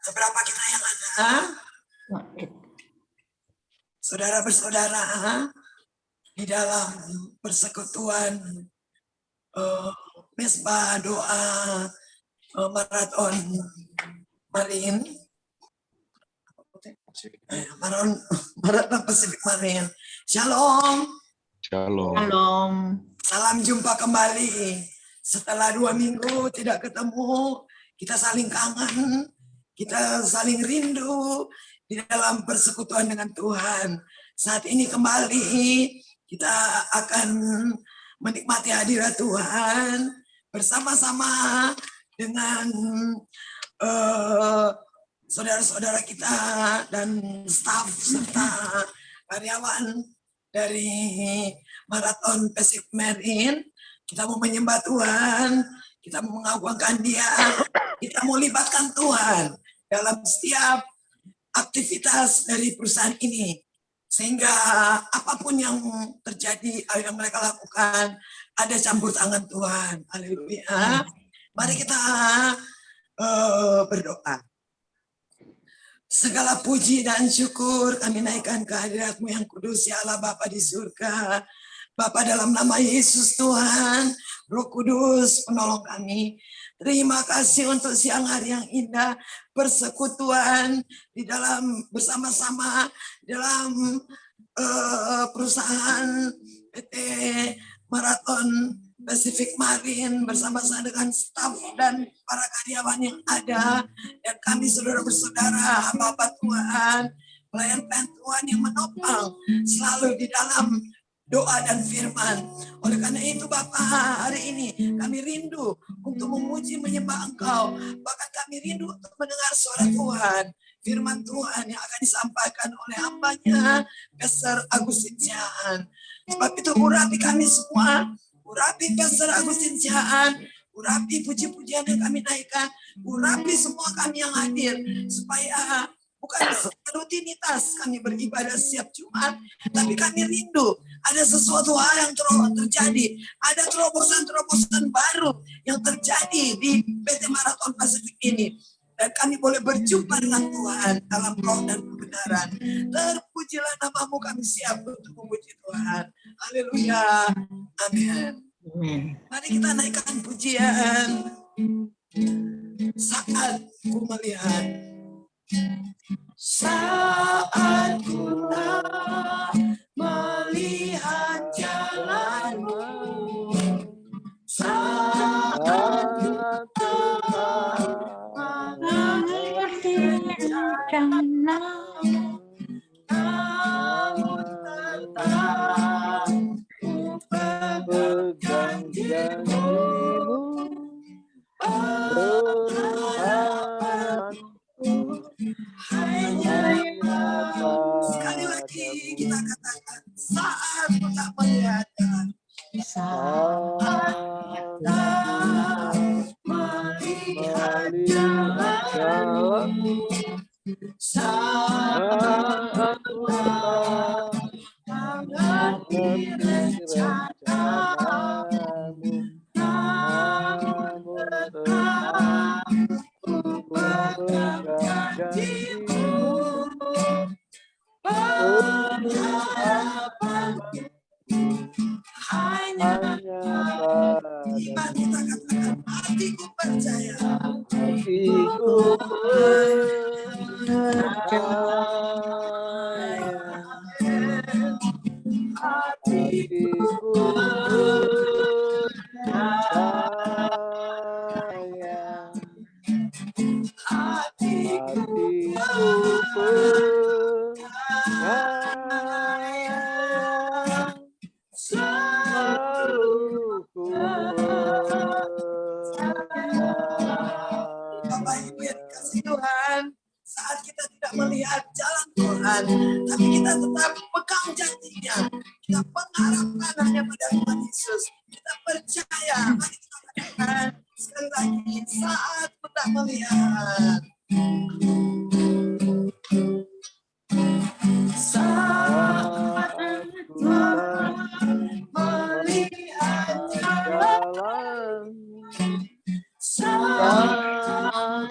Seberapa kita yang ada? Saudara bersaudara di dalam persekutuan mesbah doa maraton Marine, maraton Pacific Marine. Shalom. Shalom. Shalom. Salam jumpa kembali. Setelah 2 minggu tidak ketemu, kita saling kangen, kita saling rindu di dalam persekutuan dengan Tuhan. Saat ini kembali kita akan menikmati hadirat Tuhan bersama-sama dengan saudara-saudara kita dan staf serta karyawan dari Marathon Pacific Marine. Kita mau menyembah Tuhan, kita mau mengagungkan Dia, kita mau libatkan Tuhan dalam setiap aktivitas dari perusahaan ini. Sehingga apapun yang terjadi, yang mereka lakukan, ada campur tangan Tuhan. Haleluya. Mari kita berdoa. Segala puji dan syukur kami naikkan kehadirat-Mu yang kudus, ya Allah Bapa di surga. Bapa, dalam nama Yesus Tuhan, Roh Kudus penolong kami. Terima kasih untuk siang hari yang indah, persekutuan di dalam bersama-sama dalam perusahaan PT Marathon Pacific Marine bersama-sama dengan staf dan para karyawan yang ada, dan kami saudara bersaudara, Bapak Tuhan, pelayan-pelayan Tuhan yang menopang selalu di dalam doa dan firman. Oleh karena itu Bapak, hari ini kami rindu untuk memuji menyembah Engkau. Bahkan kami rindu untuk mendengar suara Tuhan, firman Tuhan yang akan disampaikan oleh hambanya Pastor Agustin Siaan. Sebab itu urapi kami semua, urapi Pastor Agustin Siaan, urapi puji-pujian yang kami naikkan, urapi semua kami yang hadir, supaya bukan rutinitas kami beribadah setiap Jumat, tapi kami rindu ada sesuatu hal yang terjadi, ada terobosan-terobosan baru yang terjadi di PT Marathon Pacific ini. Dan kami boleh berjumpa dengan Tuhan dalam roh dan kebenaran. Terpujilah nama-Mu, kami siap untuk memuji Tuhan. Haleluya. Amin. Mari kita naikkan pujian. Saat ku melihat, saat ku melihat jalan-Mu, saat ku mengerti rencana-Mu, namun tetap ku pegang janji-Mu, hanya sekali lagi kita katakan, saat ku tak melihat jalan, saat tak melihat jalan-Mu, saat tak mengerti rencana-Mu, namun tetap ku pegang janji-Mu, pengharapanku hanya iman. Kita katakan, hatiku percaya, hatiku percaya, hatiku percaya, hatiku percaya, selalu ku percaya. Bapak Ibu yang dikasihi Tuhan, saat kita tidak melihat jalan Tuhan, tapi kita tetap pegang janji-Nya, kita mengharapkan hanya pada Tuhan Yesus, kita percaya. Mari kita katakan sekali lagi, saat kita melihat, saat melihat jalan, saat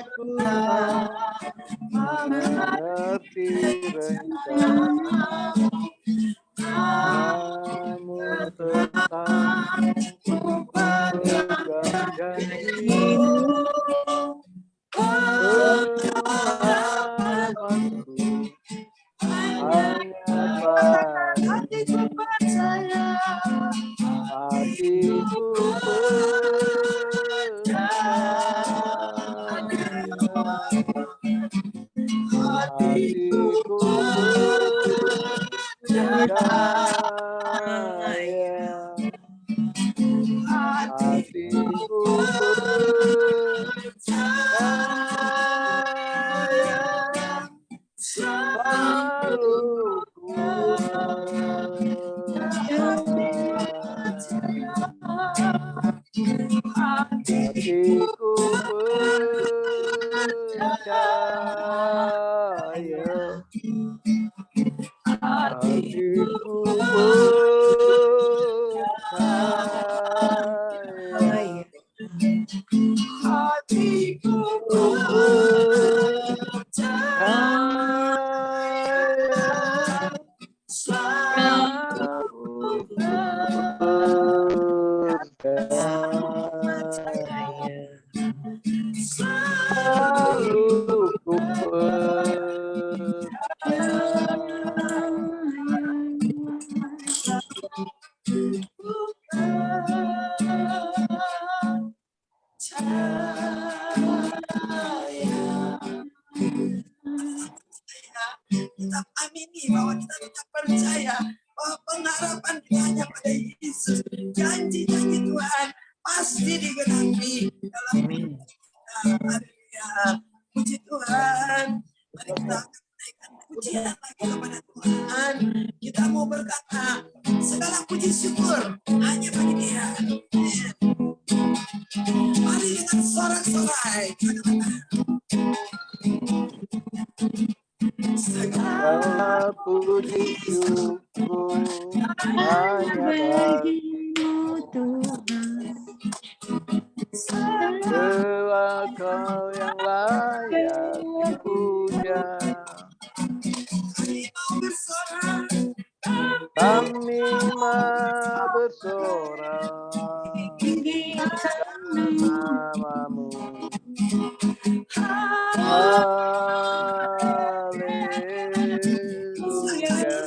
ini bahwa kita tetap percaya bahwa pengharapan kita hanya pada Yesus. Janji-janji Tuhan pasti digenapi dalam hidup kita. Haleluya. Puji Tuhan. Mari kita akan menaikkan pujian lagi kepada Tuhan. Kita mau berkata segala puji syukur hanya bagi Dia. Mari dengan sorak-sorai. Segala puji syukur hanya bagimu Tuhan. Sebab Kau yang layak dipuja. Kami mau bersorak namamu. Haleluya.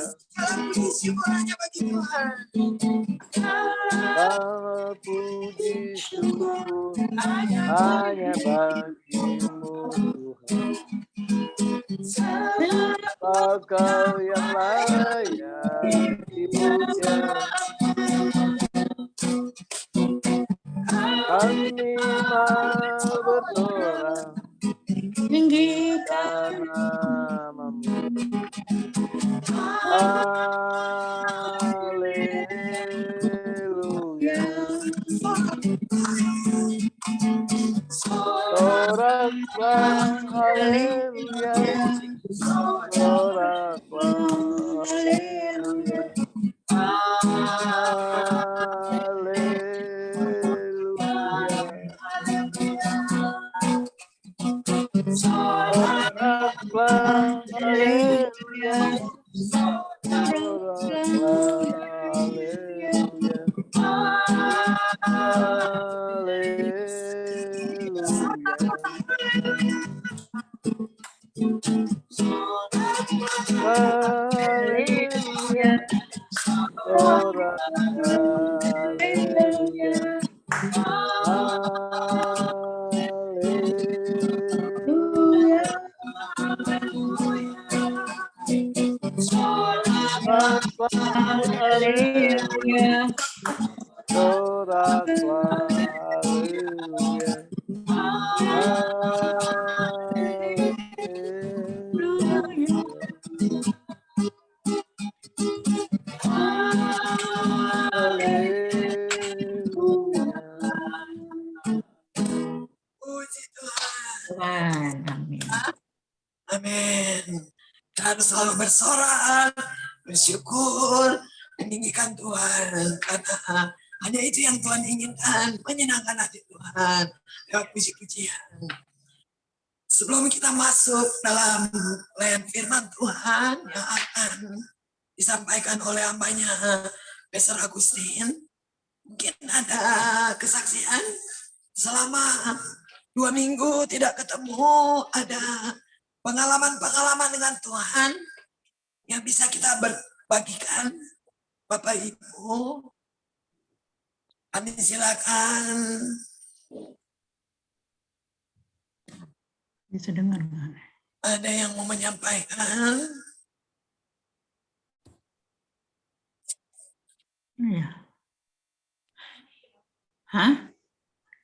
Segala puji syukur hanya bagimu Tuhan. Sebab Kau yang layak dipuja. Kami mau bersorak tinggikan namamu. Haleluya. Soraklah haleluya. Soraklah haleluya. Soraklah haleluya. Soraklah haleluya. Haleluya. Haleluya. Haleluya. Soraklah haleluya. Puji Tuhan, amin. Amin. Kita harus selalu bersorak, bersyukur, meninggikan Tuhan. Karena hanya itu yang Tuhan inginkan, menyenangkan hati Tuhan lewat puji-pujian. Sebelum kita masuk dalam layan firman Tuhan yang akan disampaikan oleh hambanya Pastor Agustin, mungkin ada kesaksian selama 2 minggu tidak ketemu, ada pengalaman-pengalaman dengan Tuhan yang bisa kita berbagikan. Bapak Ibu, kami silakan. Bisa dengar nggak? Ada yang mau menyampaikan? Iya. Hah?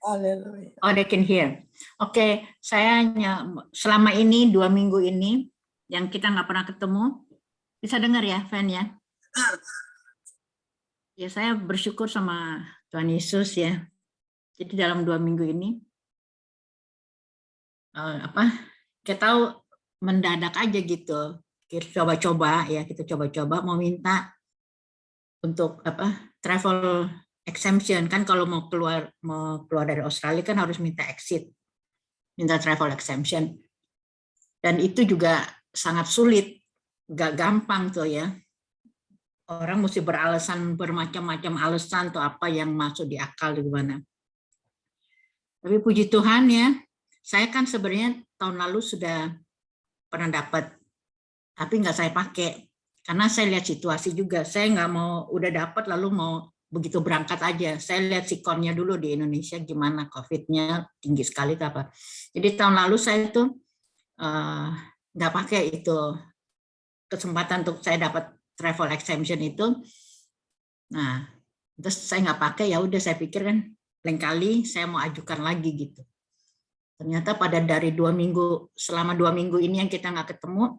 Haleluya. Oh, they can hear. Oke, saya selama ini 2 minggu ini yang kita nggak pernah ketemu, bisa dengar ya, Van ya? Ya, saya bersyukur sama Tuhan Yesus ya. Jadi dalam 2 minggu ini, kita tahu mendadak aja gitu. Kita coba-coba ya, kita coba-coba mau minta untuk travel exemption kan, kalau mau keluar dari Australia kan harus minta exit, minta travel exemption, dan itu juga sangat sulit, gak gampang tuh ya, orang mesti beralasan bermacam-macam alasan tuh apa yang masuk di akal di mana. Tapi puji Tuhan ya, saya kan sebenarnya tahun lalu sudah pernah dapat, tapi nggak saya pakai karena saya lihat situasi juga, saya nggak mau udah dapat lalu mau begitu berangkat aja. Saya lihat sikonnya dulu di Indonesia gimana, COVID-nya tinggi sekali apa. Jadi tahun lalu saya tuh nggak pakai itu kesempatan untuk saya dapat travel exemption itu. Nah, terus saya nggak pakai, ya udah saya pikir kan lain kali saya mau ajukan lagi gitu. Ternyata pada dari 2 minggu, selama 2 minggu ini yang kita nggak ketemu,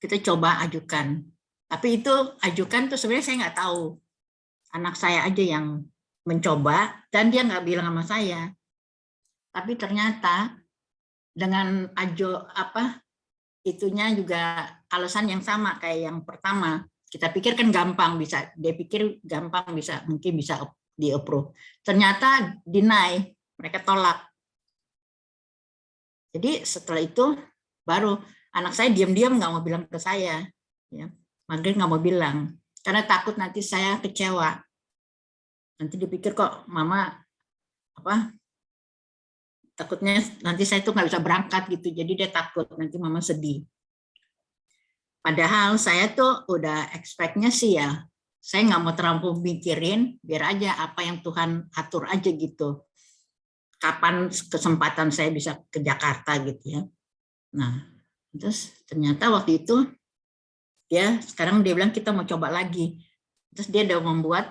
kita coba ajukan. Tapi itu ajukan tuh sebenarnya saya nggak tahu. Anak saya aja yang mencoba dan dia nggak bilang sama saya. Tapi ternyata dengan itunya juga alasan yang sama kayak yang pertama. Kita pikir kan gampang bisa, dia pikir gampang bisa, mungkin bisa di approve. Ternyata deny, mereka tolak. Jadi setelah itu baru anak saya diam-diam nggak mau bilang ke saya, ya, Margaret nggak mau bilang karena takut nanti saya kecewa. Nanti dipikir kok mama takutnya nanti saya tuh nggak bisa berangkat gitu, jadi dia takut nanti mama sedih. Padahal saya tuh udah expect-nya sih ya, saya nggak mau terlalu mikirin, biar aja apa yang Tuhan atur aja gitu. Kapan kesempatan saya bisa ke Jakarta gitu ya. Nah, terus ternyata waktu itu sekarang dia bilang kita mau coba lagi. Terus dia udah membuat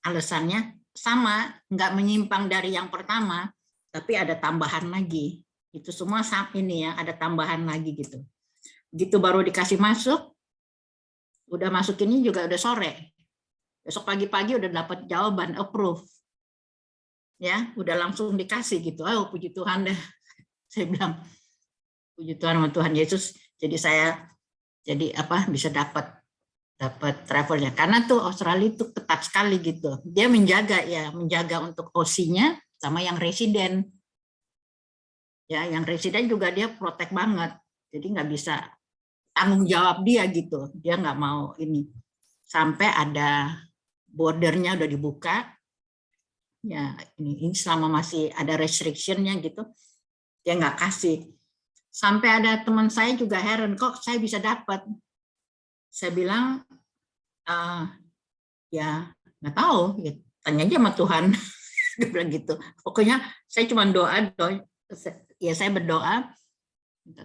alasannya sama, nggak menyimpang dari yang pertama, tapi ada tambahan lagi. Itu semua ini ya, ada tambahan lagi gitu. Gitu baru dikasih masuk, udah masuk ini juga udah sore. Besok pagi-pagi udah dapat jawaban approve. Ya, udah langsung dikasih gitu. Oh, puji Tuhan deh. Saya bilang, puji Tuhan sama Tuhan Yesus. Jadi saya bisa dapat travelnya. Karena tuh Australia itu ketat sekali gitu. Dia menjaga untuk OC-nya sama yang residen. Ya, yang residen juga dia protek banget. Jadi nggak bisa tanggung jawab dia gitu. Dia nggak mau ini. Sampai ada bordernya udah dibuka. Ya, ini selama masih ada restriction-nya gitu. Dia nggak kasih. Sampai ada teman saya juga heran, kok saya bisa dapat. Saya bilang, ya nggak tahu, ya, tanya aja sama Tuhan. Dia bilang gitu. Pokoknya saya cuma ya saya berdoa,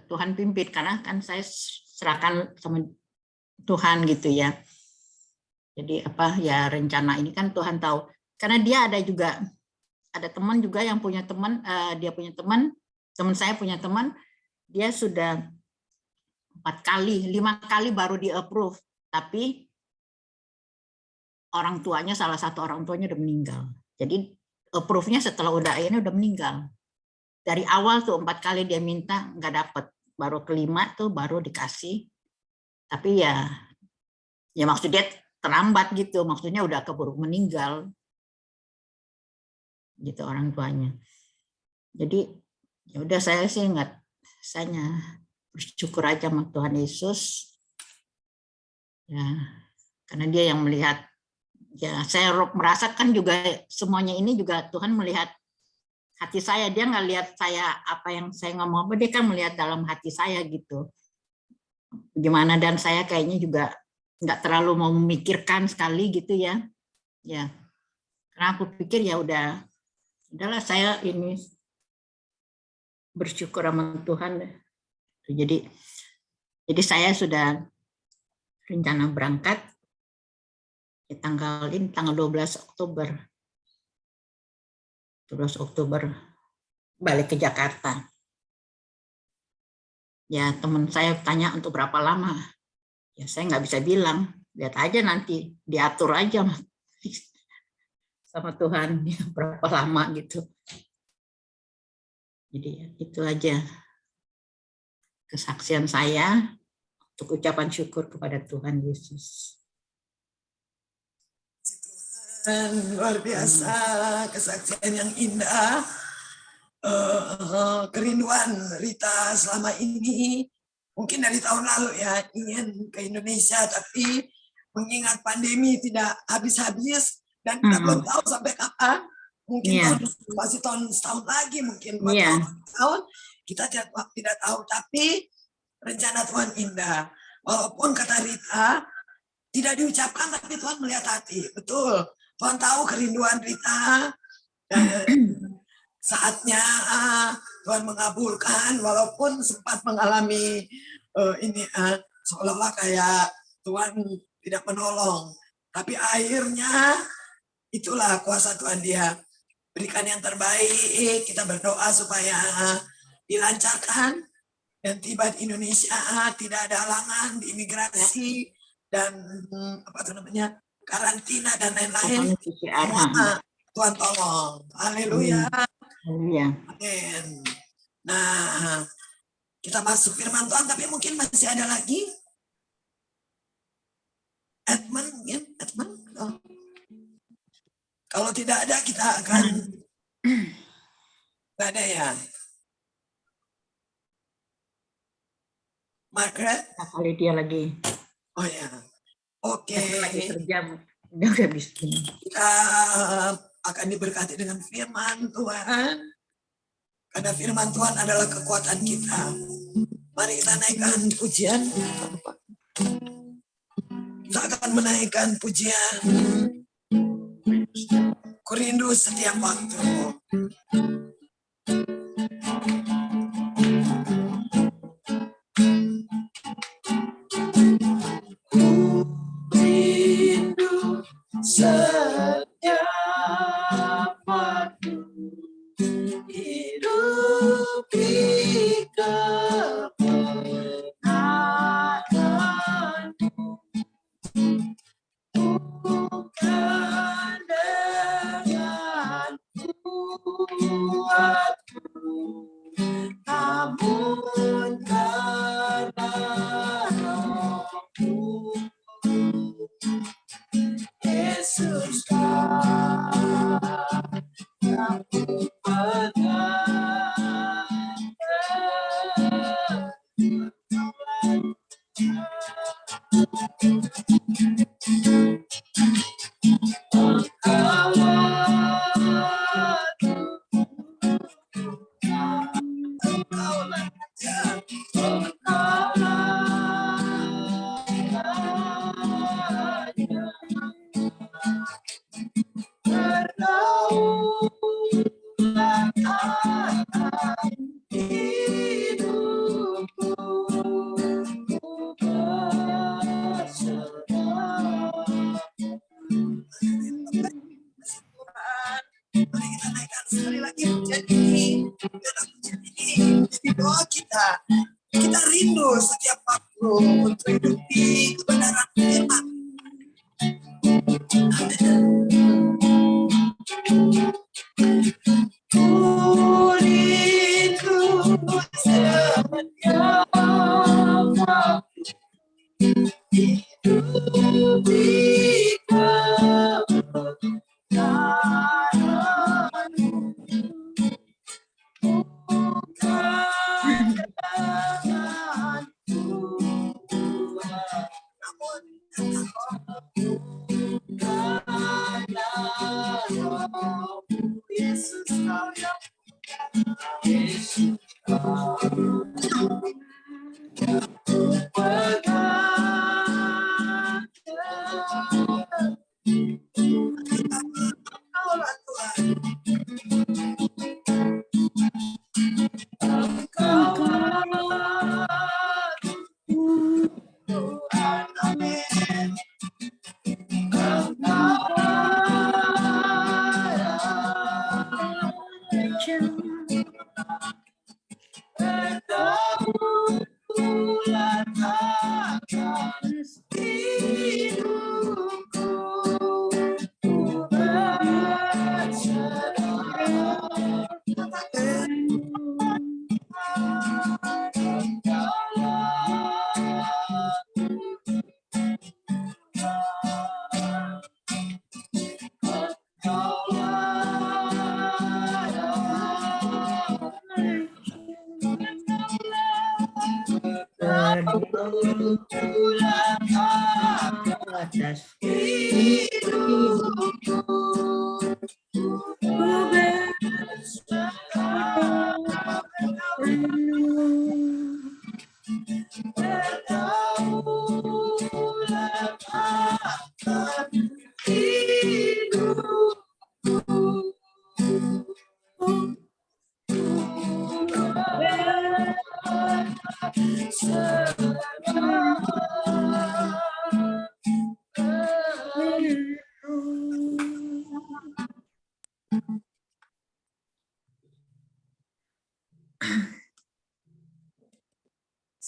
Tuhan pimpin, karena kan saya serahkan sama Tuhan gitu ya. Jadi ya rencana ini kan Tuhan tahu. Karena dia ada teman juga yang punya teman, dia punya teman saya punya teman, dia sudah 5 kali baru di approve, tapi salah satu orang tuanya udah meninggal. Jadi approve-nya setelah ini udah meninggal. Dari awal tuh 4 kali dia minta nggak dapet, baru kelima tuh baru dikasih. Tapi ya maksud dia terlambat gitu, maksudnya udah keburu meninggal gitu orang tuanya. Jadi ya udah saya bersyukur aja sama Tuhan Yesus ya, karena dia yang melihat. Ya saya merasakan juga semuanya ini juga Tuhan melihat hati saya. Dia nggak lihat saya apa yang saya ngomong, dia kan melihat dalam hati saya gitu gimana. Dan saya kayaknya juga nggak terlalu mau memikirkan sekali gitu ya. Ya karena aku pikir ya udahlah saya ini bersyukur sama Tuhan. Jadi saya sudah rencana berangkat tanggal 12 Oktober. 12 Oktober balik ke Jakarta. Ya teman saya tanya untuk berapa lama. Ya saya nggak bisa bilang. Lihat aja nanti, diatur aja sama Tuhan berapa lama gitu. Jadi ya, itu aja kesaksian saya untuk ucapan syukur kepada Tuhan Yesus. Luar biasa, kesaksian yang indah, kerinduan Rita selama ini, mungkin dari tahun lalu ya, ingin ke Indonesia, tapi mengingat pandemi tidak habis-habis, dan kita belum tahu sampai kapan, mungkin masih setahun lagi, mungkin 2 tahun, kita tidak tahu, tapi rencana Tuhan indah. Walaupun kata Rita, tidak diucapkan, tapi Tuhan melihat hati, betul. Tuhan tahu kerinduan Rita, dan saatnya Tuhan mengabulkan, walaupun sempat mengalami seolah-olah kayak Tuhan tidak menolong. Tapi akhirnya itulah kuasa Tuhan, Dia berikan yang terbaik. Kita berdoa supaya dilancarkan dan tiba di Indonesia, tidak ada halangan di imigrasi dan apa itu namanya, karantina dan lain-lain. Semua Tuhan tolong. Haleluya. Amin. Nah, kita masuk firman Tuhan, tapi mungkin masih ada lagi. Edmund, ya, Edmund. Oh. Kalau tidak ada, kita akan. Tidak ada ya. Margaret. Kali dia lagi. Oh ya. Oke. Lagi kerja. Udah habis ini. Kita akan diberkati dengan firman Tuhan. Karena firman Tuhan adalah kekuatan kita. Mari kita naikkan pujian. Kita akan menaikkan pujian. Ku rindu setiap waktu. Setiap waktu hidup di kebenaran-Mu, bukan dengan kuatku, namun karena Roh-Mu. Yesus, yang ku pegang, mari kita naikkan sekali lagi pujian ini. Dalam pujian ini menjadi doa kita. Kita rindu setiap waktu untuk hidup di kebenaran firman. Ku rindu setiap waktu hidup di Yesus, kau yang Yesus, kau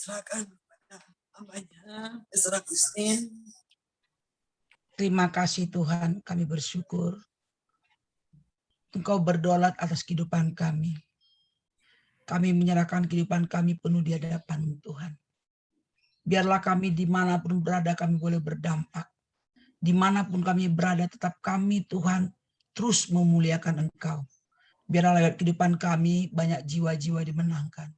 serahkan kepada hambanya, Saudara Agustin. Terima kasih Tuhan, kami bersyukur Engkau berdaulat atas kehidupan kami. Kami menyerahkan kehidupan kami penuh di hadapan Tuhan. Biarlah kami dimanapun berada kami boleh berdampak. Dimanapun kami berada tetap kami Tuhan terus memuliakan Engkau. Biarlah lewat kehidupan kami banyak jiwa-jiwa dimenangkan.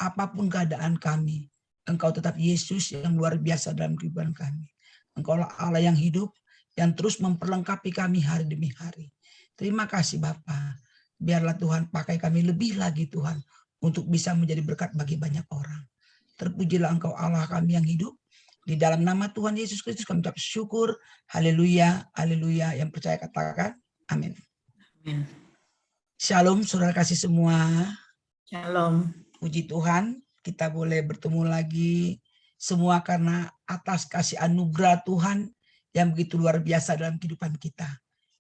Apapun keadaan kami, Engkau tetap Yesus yang luar biasa dalam kehidupan kami. Engkaulah Allah yang hidup, yang terus memperlengkapi kami hari demi hari. Terima kasih Bapa. Biarlah Tuhan pakai kami lebih lagi Tuhan untuk bisa menjadi berkat bagi banyak orang. Terpujilah Engkau Allah kami yang hidup. Di dalam nama Tuhan Yesus Kristus kami ucap syukur. Haleluya, haleluya. Yang percaya katakan amin. Amin. Shalom saudara kasih semua. Shalom. Puji Tuhan kita boleh bertemu lagi. Semua karena atas kasih anugerah Tuhan yang begitu luar biasa dalam kehidupan kita.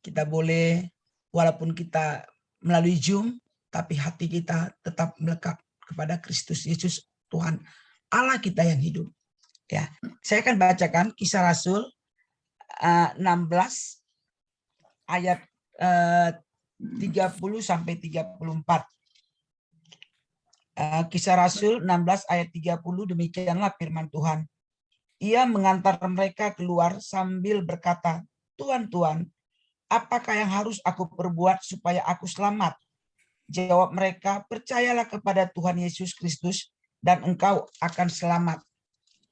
Kita boleh walaupun kita melalui Zoom, tapi hati kita tetap melekat kepada Kristus Yesus Tuhan Allah kita yang hidup. Ya, saya akan bacakan Kisah Rasul 16 ayat 30 sampai 34. Kisah Rasul 16 ayat 30, demikianlah firman Tuhan. Ia mengantar mereka keluar sambil berkata, Tuhan, Tuhan, apakah yang harus aku perbuat supaya aku selamat? Jawab mereka, percayalah kepada Tuhan Yesus Kristus dan engkau akan selamat,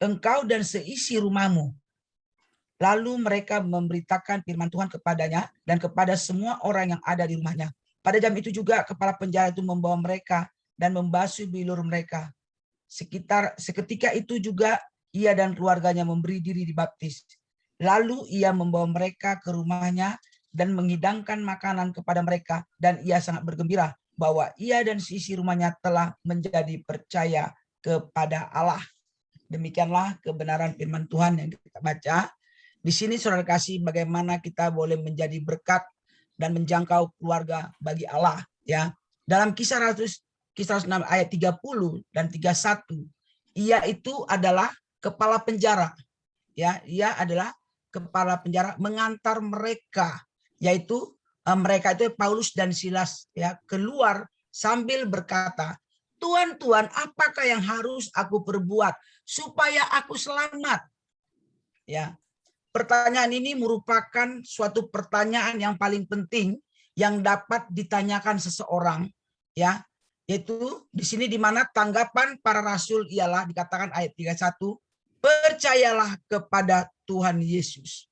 engkau dan seisi rumahmu. Lalu mereka memberitakan firman Tuhan kepadanya dan kepada semua orang yang ada di rumahnya. Pada jam itu juga kepala penjara itu membawa mereka dan membasuh bilur mereka. Seketika itu juga ia dan keluarganya memberi diri dibaptis. Lalu ia membawa mereka ke rumahnya dan menghidangkan makanan kepada mereka, dan ia sangat bergembira bahwa ia dan seisi rumahnya telah menjadi percaya kepada Allah. Demikianlah kebenaran firman Tuhan yang kita baca. Di sini saudara kasih bagaimana kita boleh menjadi berkat dan menjangkau keluarga bagi Allah. Ya, dalam Kisah Rasul 6 ayat 30 dan 31, ia itu adalah kepala penjara. Ya, ia adalah kepala penjara mengantar mereka, yaitu mereka itu Paulus dan Silas, ya, keluar sambil berkata, Tuhan, Tuhan, apakah yang harus aku perbuat supaya aku selamat? Ya, pertanyaan ini merupakan suatu pertanyaan yang paling penting yang dapat ditanyakan seseorang, ya, yaitu di sini di mana tanggapan para rasul ialah dikatakan ayat 31, percayalah kepada Tuhan Yesus.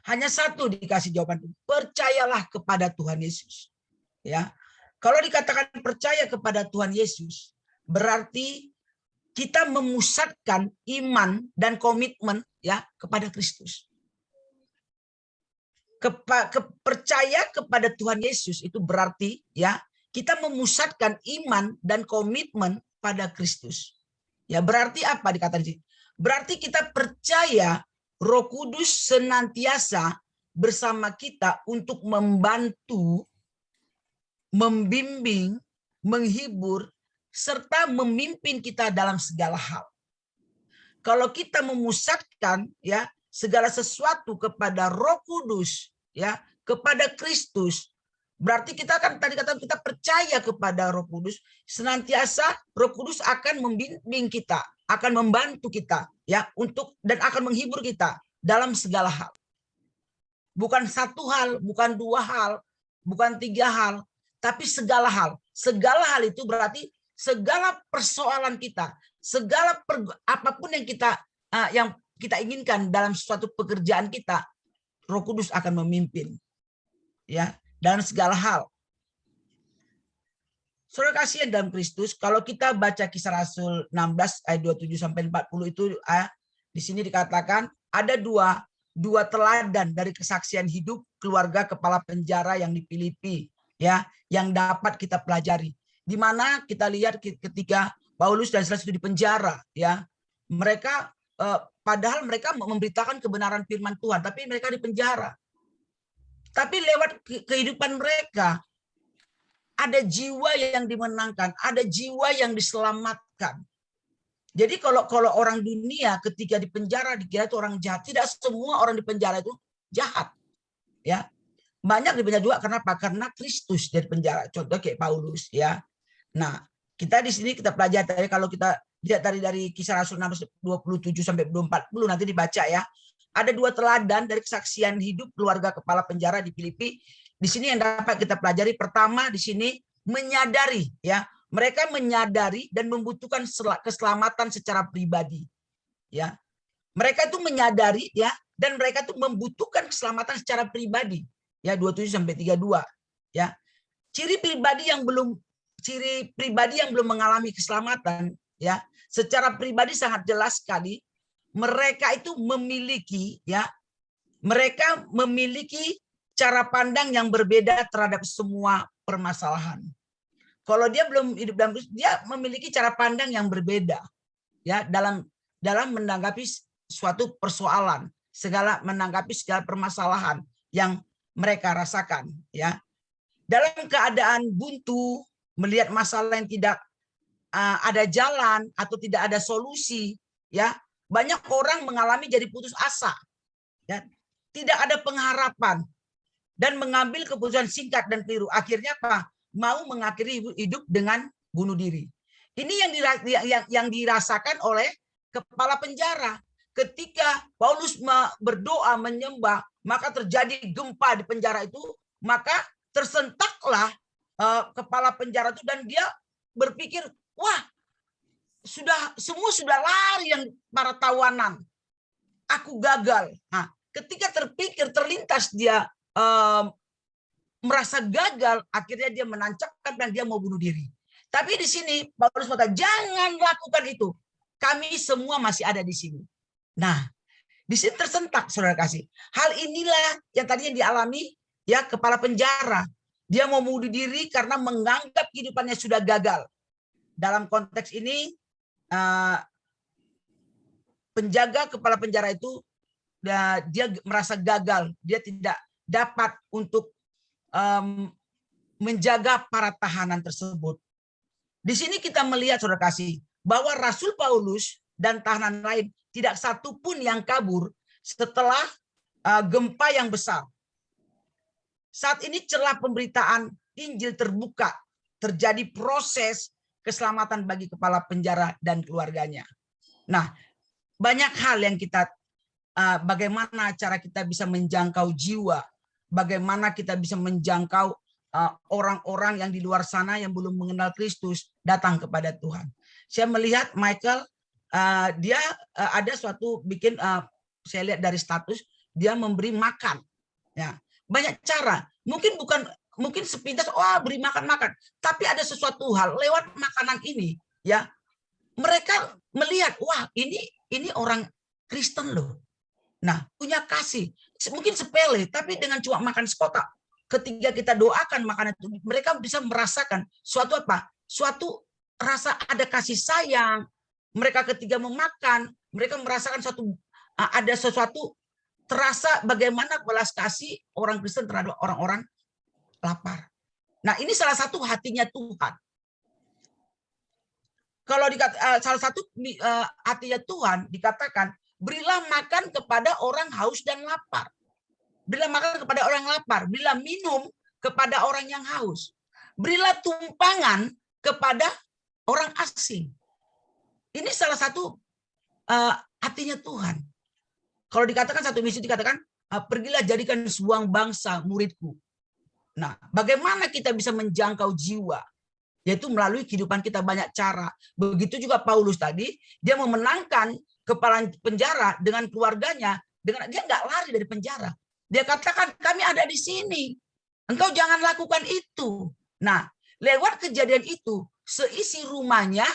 Hanya satu dikasih jawaban, percayalah kepada Tuhan Yesus. Ya, kalau dikatakan percaya kepada Tuhan Yesus, berarti kita memusatkan iman dan komitmen ya kepada Kristus. Percaya kepada Tuhan Yesus itu berarti ya kita memusatkan iman dan komitmen pada Kristus. Ya, berarti apa dikatakan sih? Berarti kita percaya Roh Kudus senantiasa bersama kita untuk membantu, membimbing, menghibur, serta memimpin kita dalam segala hal. Kalau kita memusatkan ya segala sesuatu kepada Roh Kudus, ya, kepada Kristus, berarti kita akan tadi kata kita percaya kepada Roh Kudus, senantiasa Roh Kudus akan membimbing kita, akan membantu kita ya untuk dan akan menghibur kita dalam segala hal. Bukan satu hal, bukan dua hal, bukan tiga hal, tapi segala hal. Segala hal itu berarti segala persoalan kita, segala apapun yang kita inginkan dalam suatu pekerjaan kita, Roh Kudus akan memimpin. Ya, dalam segala hal. Saudara kasih dalam Kristus, kalau kita baca Kisah Rasul 16 ayat 27 sampai 40 itu di sini dikatakan ada dua teladan dari kesaksian hidup keluarga kepala penjara yang di Filipi, ya, yang dapat kita pelajari. Di mana kita lihat ketika Paulus dan Silas itu di penjara, ya, mereka padahal mereka memberitakan kebenaran firman Tuhan, tapi mereka di penjara. Tapi lewat kehidupan mereka ada jiwa yang dimenangkan, ada jiwa yang diselamatkan. Jadi kalau orang dunia ketika di penjara dikira itu orang jahat, tidak semua orang di penjara itu jahat. Ya, banyak di penjara juga. Kenapa? Karena Kristus dari penjara. Contoh kayak Paulus, ya. Nah, kita di sini kita pelajari tadi, kalau kita lihat dari Kisah Rasul 6:27 sampai 40 nanti dibaca ya. Ada 2 teladan dari kesaksian hidup keluarga kepala penjara di Filipi. Di sini yang dapat kita pelajari, pertama di sini menyadari, ya. Mereka menyadari dan membutuhkan keselamatan secara pribadi, ya. Mereka itu menyadari, ya, dan mereka itu membutuhkan keselamatan secara pribadi, ya. 27 sampai 32, ya. Ciri pribadi yang belum mengalami keselamatan, ya, secara pribadi sangat jelas sekali. Mereka itu memiliki, ya, mereka memiliki cara pandang yang berbeda terhadap semua permasalahan. Kalau dia belum hidup dalam Kristus, dia memiliki cara pandang yang berbeda, ya, dalam menanggapi suatu persoalan, menanggapi segala permasalahan yang mereka rasakan, ya. Dalam keadaan buntu, melihat masalah yang tidak ada jalan atau tidak ada solusi, ya, banyak orang mengalami jadi putus asa, ya, tidak ada pengharapan dan mengambil keputusan singkat dan keliru. Akhirnya apa? Mau mengakhiri hidup dengan bunuh diri. Ini yang dirasakan oleh kepala penjara. Ketika Paulus berdoa menyembah, maka terjadi gempa di penjara itu, maka tersentaklah kepala penjara itu, dan dia berpikir, wah, semua sudah lari yang para tawanan, aku gagal. Nah, ketika terlintas dia merasa gagal, akhirnya dia menancapkan dan dia mau bunuh diri. Tapi di sini Paulus berkata, jangan lakukan itu. Kami semua masih ada di sini. Nah, di sini tersentak, saudara kasih. Hal inilah yang tadinya dialami, ya, kepala penjara. Dia mau bunuh diri karena menganggap kehidupannya sudah gagal. Dalam konteks ini, penjaga kepala penjara itu, dia merasa gagal. Dia tidak dapat untuk menjaga para tahanan tersebut. Di sini kita melihat, saudara kasih, bahwa Rasul Paulus dan tahanan lain tidak satu pun yang kabur setelah gempa yang besar. Saat ini celah pemberitaan Injil terbuka, terjadi proses keselamatan bagi kepala penjara dan keluarganya. Nah, banyak hal yang kita, bagaimana cara kita bisa menjangkau jiwa, bagaimana kita bisa menjangkau orang-orang yang di luar sana yang belum mengenal Kristus datang kepada Tuhan. Saya melihat Michael, dia ada suatu bikin, saya lihat dari status, dia memberi makan. Ya, banyak cara. Mungkin sepintas, beri makan, tapi ada sesuatu hal lewat makanan ini, ya. Mereka melihat, wah, ini orang Kristen loh. Nah, punya kasih. Mungkin sepele, tapi dengan cuma makan sekotak. Ketika kita doakan makanan itu, mereka bisa merasakan suatu apa? Suatu rasa ada kasih sayang. Mereka ketika memakan, mereka merasakan ada sesuatu terasa bagaimana belas kasih orang Kristen terhadap orang-orang lapar. Nah, ini salah satu hatinya Tuhan. Kalau salah satu hatinya Tuhan dikatakan, berilah makan kepada orang haus dan lapar. Berilah makan kepada orang lapar. Berilah minum kepada orang yang haus. Berilah tumpangan kepada orang asing. Ini salah satu hatinya Tuhan. Kalau dikatakan satu misi, dikatakan, pergilah jadikan sebuah bangsa muridku. Nah, bagaimana kita bisa menjangkau jiwa? Yaitu melalui kehidupan kita banyak cara. Begitu juga Paulus tadi, dia memenangkan kepala penjara dengan keluarganya, dia nggak lari dari penjara. Dia katakan, kami ada di sini. Engkau jangan lakukan itu. Nah, lewat kejadian itu, seisi rumahnya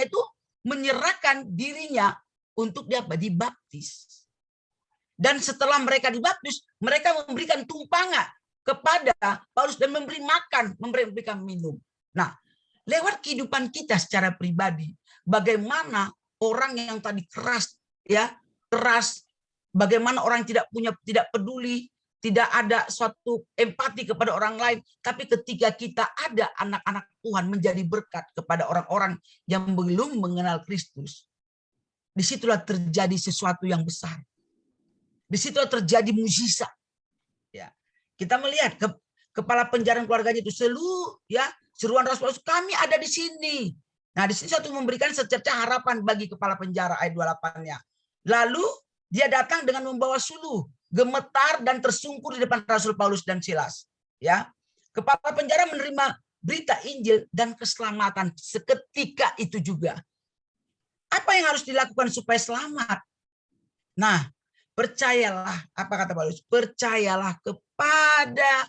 itu menyerahkan dirinya untuk dibaptis. Dan setelah mereka dibaptis, mereka memberikan tumpangan kepada Paulus dan memberi makan, memberikan minum. Nah, lewat kehidupan kita secara pribadi, bagaimana orang yang tadi keras, bagaimana orang tidak peduli, tidak ada suatu empati kepada orang lain, tapi ketika kita ada anak-anak Tuhan menjadi berkat kepada orang-orang yang belum mengenal Kristus, disitulah terjadi sesuatu yang besar. Disitulah terjadi mukjizat. Ya, kita melihat kepala penjara keluarganya itu seruan Rasul Paulus, kami ada di sini. Nah, di sini satu memberikan secerca harapan bagi kepala penjara ayat 28-nya. Lalu dia datang dengan membawa suluh, gemetar dan tersungkur di depan Rasul Paulus dan Silas. Ya, kepala penjara menerima berita Injil dan keselamatan seketika itu juga. Apa yang harus dilakukan supaya selamat? Nah, percayalah, apa kata Paulus? Percayalah kepada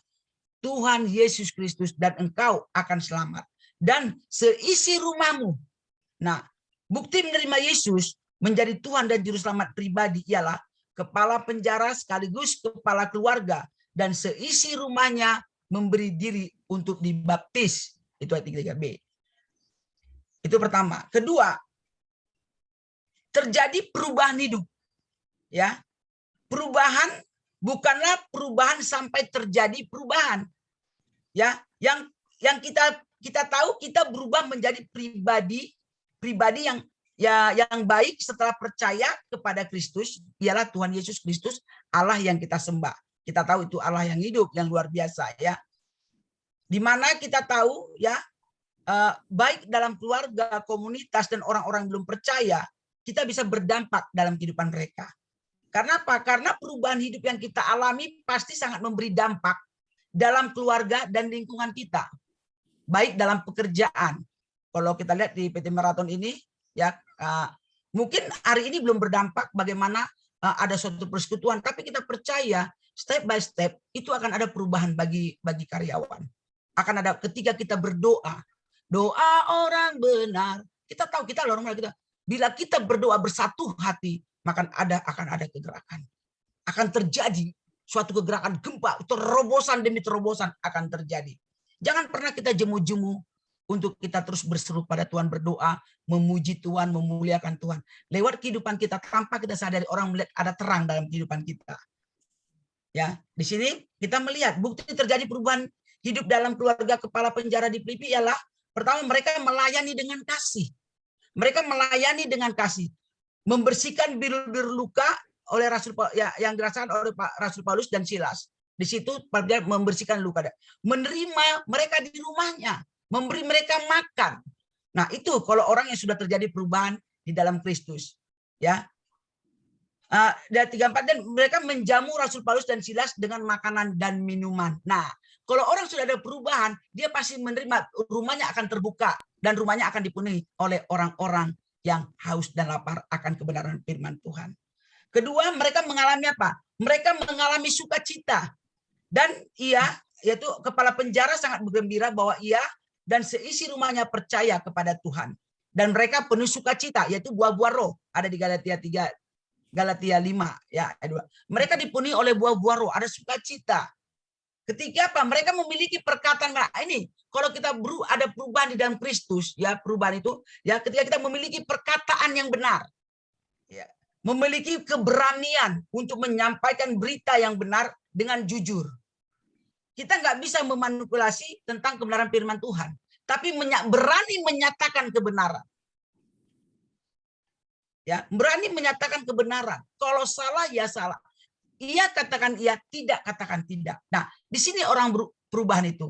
Tuhan Yesus Kristus dan engkau akan selamat. Dan seisi rumahmu. Nah, bukti menerima Yesus menjadi Tuhan dan Juru Selamat pribadi ialah kepala penjara sekaligus kepala keluarga dan seisi rumahnya memberi diri untuk dibaptis. Itu ayat 3b. Itu pertama. Kedua, terjadi perubahan hidup. Ya. Perubahan bukanlah perubahan sampai terjadi perubahan. Ya, yang kita tahu kita berubah menjadi pribadi yang baik setelah percaya kepada Kristus, ialah Tuhan Yesus Kristus, Allah yang kita sembah. Kita tahu itu Allah yang hidup, yang luar biasa, ya. Di mana kita tahu, ya, baik dalam keluarga, komunitas, dan orang-orang belum percaya, kita bisa berdampak dalam kehidupan mereka. Karena apa? Karena perubahan hidup yang kita alami pasti sangat memberi dampak dalam keluarga dan lingkungan kita. Baik dalam pekerjaan. Kalau kita lihat di PT Marathon ini, ya, mungkin hari ini belum berdampak bagaimana ada suatu persekutuan, tapi kita percaya step by step itu akan ada perubahan bagi karyawan. Akan ada ketika kita berdoa, doa orang benar. Kita tahu kita orang benar, bila kita berdoa bersatu hati, maka akan ada kegerakan. Akan terjadi suatu kegerakan gempa, terobosan demi terobosan akan terjadi. Jangan pernah kita jemu-jemu untuk kita terus berseru pada Tuhan, berdoa, memuji Tuhan, memuliakan Tuhan. Lewat kehidupan kita, tanpa kita sadari, orang melihat ada terang dalam kehidupan kita. Ya, di sini kita melihat bukti terjadi perubahan hidup dalam keluarga kepala penjara di Filipi ialah pertama, mereka melayani dengan kasih. Mereka melayani dengan kasih, membersihkan bir-bir luka oleh Rasul yang dirasakan oleh Rasul Paulus dan Silas. Di situ dia membersihkan luka, menerima mereka di rumahnya, memberi mereka makan. Nah, itu kalau orang yang sudah terjadi perubahan di dalam Kristus, ya. Dan 34, dan mereka menjamu Rasul Paulus dan Silas dengan makanan dan minuman. Nah, kalau orang sudah ada perubahan, dia pasti menerima, rumahnya akan terbuka dan rumahnya akan dipenuhi oleh orang-orang yang haus dan lapar akan kebenaran firman Tuhan. Kedua, mereka mengalami apa? Mereka mengalami sukacita. Dan yaitu kepala penjara sangat bergembira bahwa ia dan seisi rumahnya percaya kepada Tuhan. Dan mereka penuh sukacita, yaitu buah-buah roh. Ada di Galatia 5. Ya, mereka dipenuhi oleh buah-buah roh, ada sukacita. Ketika apa? Mereka memiliki perkataan. Nah, ini kalau kita ada perubahan di dalam Kristus, ya, perubahan itu, ya, ketika kita memiliki perkataan yang benar, ya, memiliki keberanian untuk menyampaikan berita yang benar dengan jujur. Kita nggak bisa memanipulasi tentang kebenaran firman Tuhan, tapi berani menyatakan kebenaran. Ya, berani menyatakan kebenaran. Kalau salah, ya salah. Iya katakan iya, tidak katakan tidak. Nah, di sini orang perubahan itu.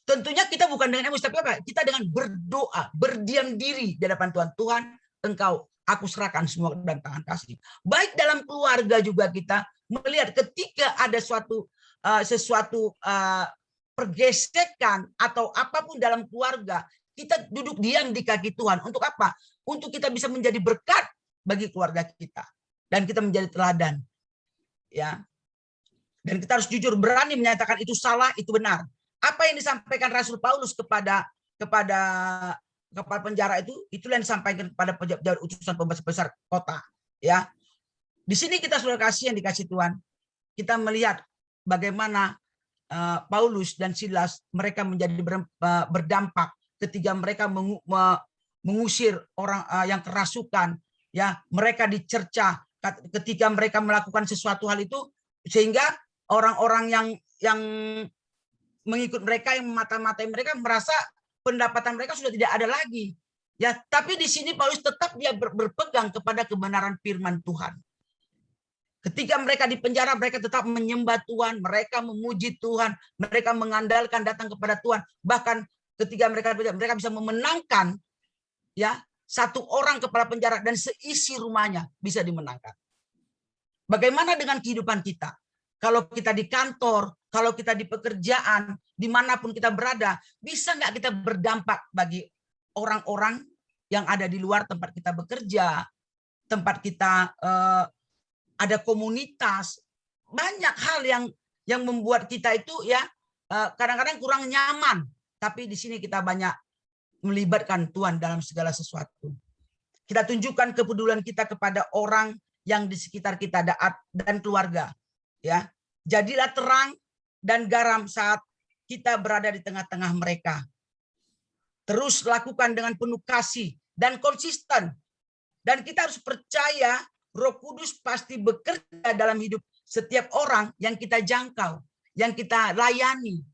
Tentunya kita bukan dengan emosi, tapi apa? Kita dengan berdoa, berdiam diri di hadapan Tuhan. Tuhan, engkau, aku serahkan semua dalam tangan kasih. Baik dalam keluarga juga kita melihat ketika ada sesuatu pergesekan atau apapun dalam keluarga, kita duduk diam di kaki Tuhan. Untuk apa? Untuk kita bisa menjadi berkat bagi keluarga kita. Dan kita menjadi teladan. Ya, dan kita harus jujur, berani menyatakan itu salah, itu benar. Apa yang disampaikan Rasul Paulus kepada kepala penjara itulah yang disampaikan kepada pejabat utusan pembesar kota. Ya, di sini kita sudah kasih yang dikasih Tuhan. Kita melihat bagaimana Paulus dan Silas mereka menjadi berdampak ketika mereka mengusir orang yang kerasukan. Ya, mereka dicerca ketika mereka melakukan sesuatu hal itu, sehingga orang-orang yang mengikut mereka, yang memata-matai mereka, merasa pendapatan mereka sudah tidak ada lagi. Ya, tapi di sini Paulus tetap dia berpegang kepada kebenaran firman Tuhan. Ketika mereka di penjara, mereka tetap menyembah Tuhan, mereka memuji Tuhan, mereka mengandalkan datang kepada Tuhan. Bahkan ketika mereka bisa memenangkan ya satu orang kepala penjara dan seisi rumahnya bisa dimenangkan. Bagaimana dengan kehidupan kita? Kalau kita di kantor, kalau kita di pekerjaan, dimanapun kita berada, bisa nggak kita berdampak bagi orang-orang yang ada di luar tempat kita bekerja, tempat kita ada komunitas, banyak hal yang membuat kita itu ya kadang-kadang kurang nyaman. Tapi di sini kita banyak melibatkan Tuhan dalam segala sesuatu. Kita tunjukkan kepedulian kita kepada orang yang di sekitar kita dan keluarga. Ya, jadilah terang dan garam saat kita berada di tengah-tengah mereka. Terus lakukan dengan penuh kasih dan konsisten. Dan kita harus percaya Roh Kudus pasti bekerja dalam hidup setiap orang yang kita jangkau, yang kita layani.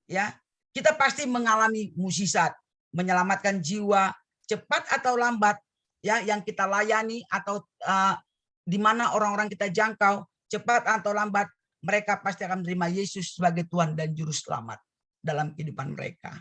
Ya, kita pasti mengalami mukjizat, menyelamatkan jiwa cepat atau lambat, ya, yang kita layani atau di mana orang-orang kita jangkau, cepat atau lambat, mereka pasti akan menerima Yesus sebagai Tuhan dan Juru Selamat dalam kehidupan mereka.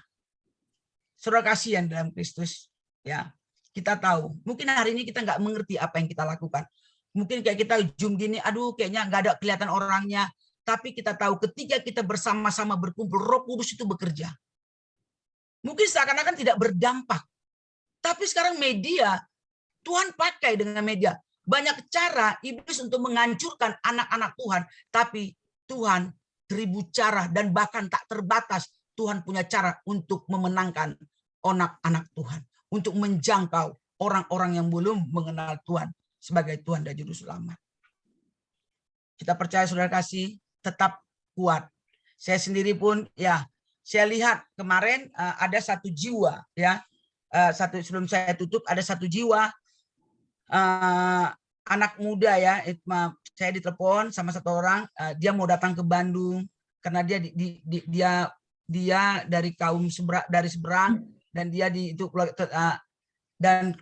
Saudara kasihan dalam Kristus, ya, kita tahu. Mungkin hari ini kita nggak mengerti apa yang kita lakukan. Mungkin kayak kita Zoom gini, aduh kayaknya nggak ada kelihatan orangnya. Tapi kita tahu ketika kita bersama-sama berkumpul, Roh Kudus itu bekerja. Mungkin seakan-akan tidak berdampak. Tapi sekarang media, Tuhan pakai dengan media. Banyak cara iblis untuk menghancurkan anak-anak Tuhan. Tapi Tuhan 1000 cara dan bahkan tak terbatas. Tuhan punya cara untuk memenangkan anak-anak Tuhan. Untuk menjangkau orang-orang yang belum mengenal Tuhan sebagai Tuhan dan Juru Selamat. Kita percaya saudara kasih, tetap kuat. Saya sendiri pun ya, saya lihat kemarin ada satu jiwa ya, sebelum saya tutup ada satu jiwa anak muda ya, saya ditelepon sama satu orang, dia mau datang ke Bandung karena dia dari kaum dari seberang dan dia dan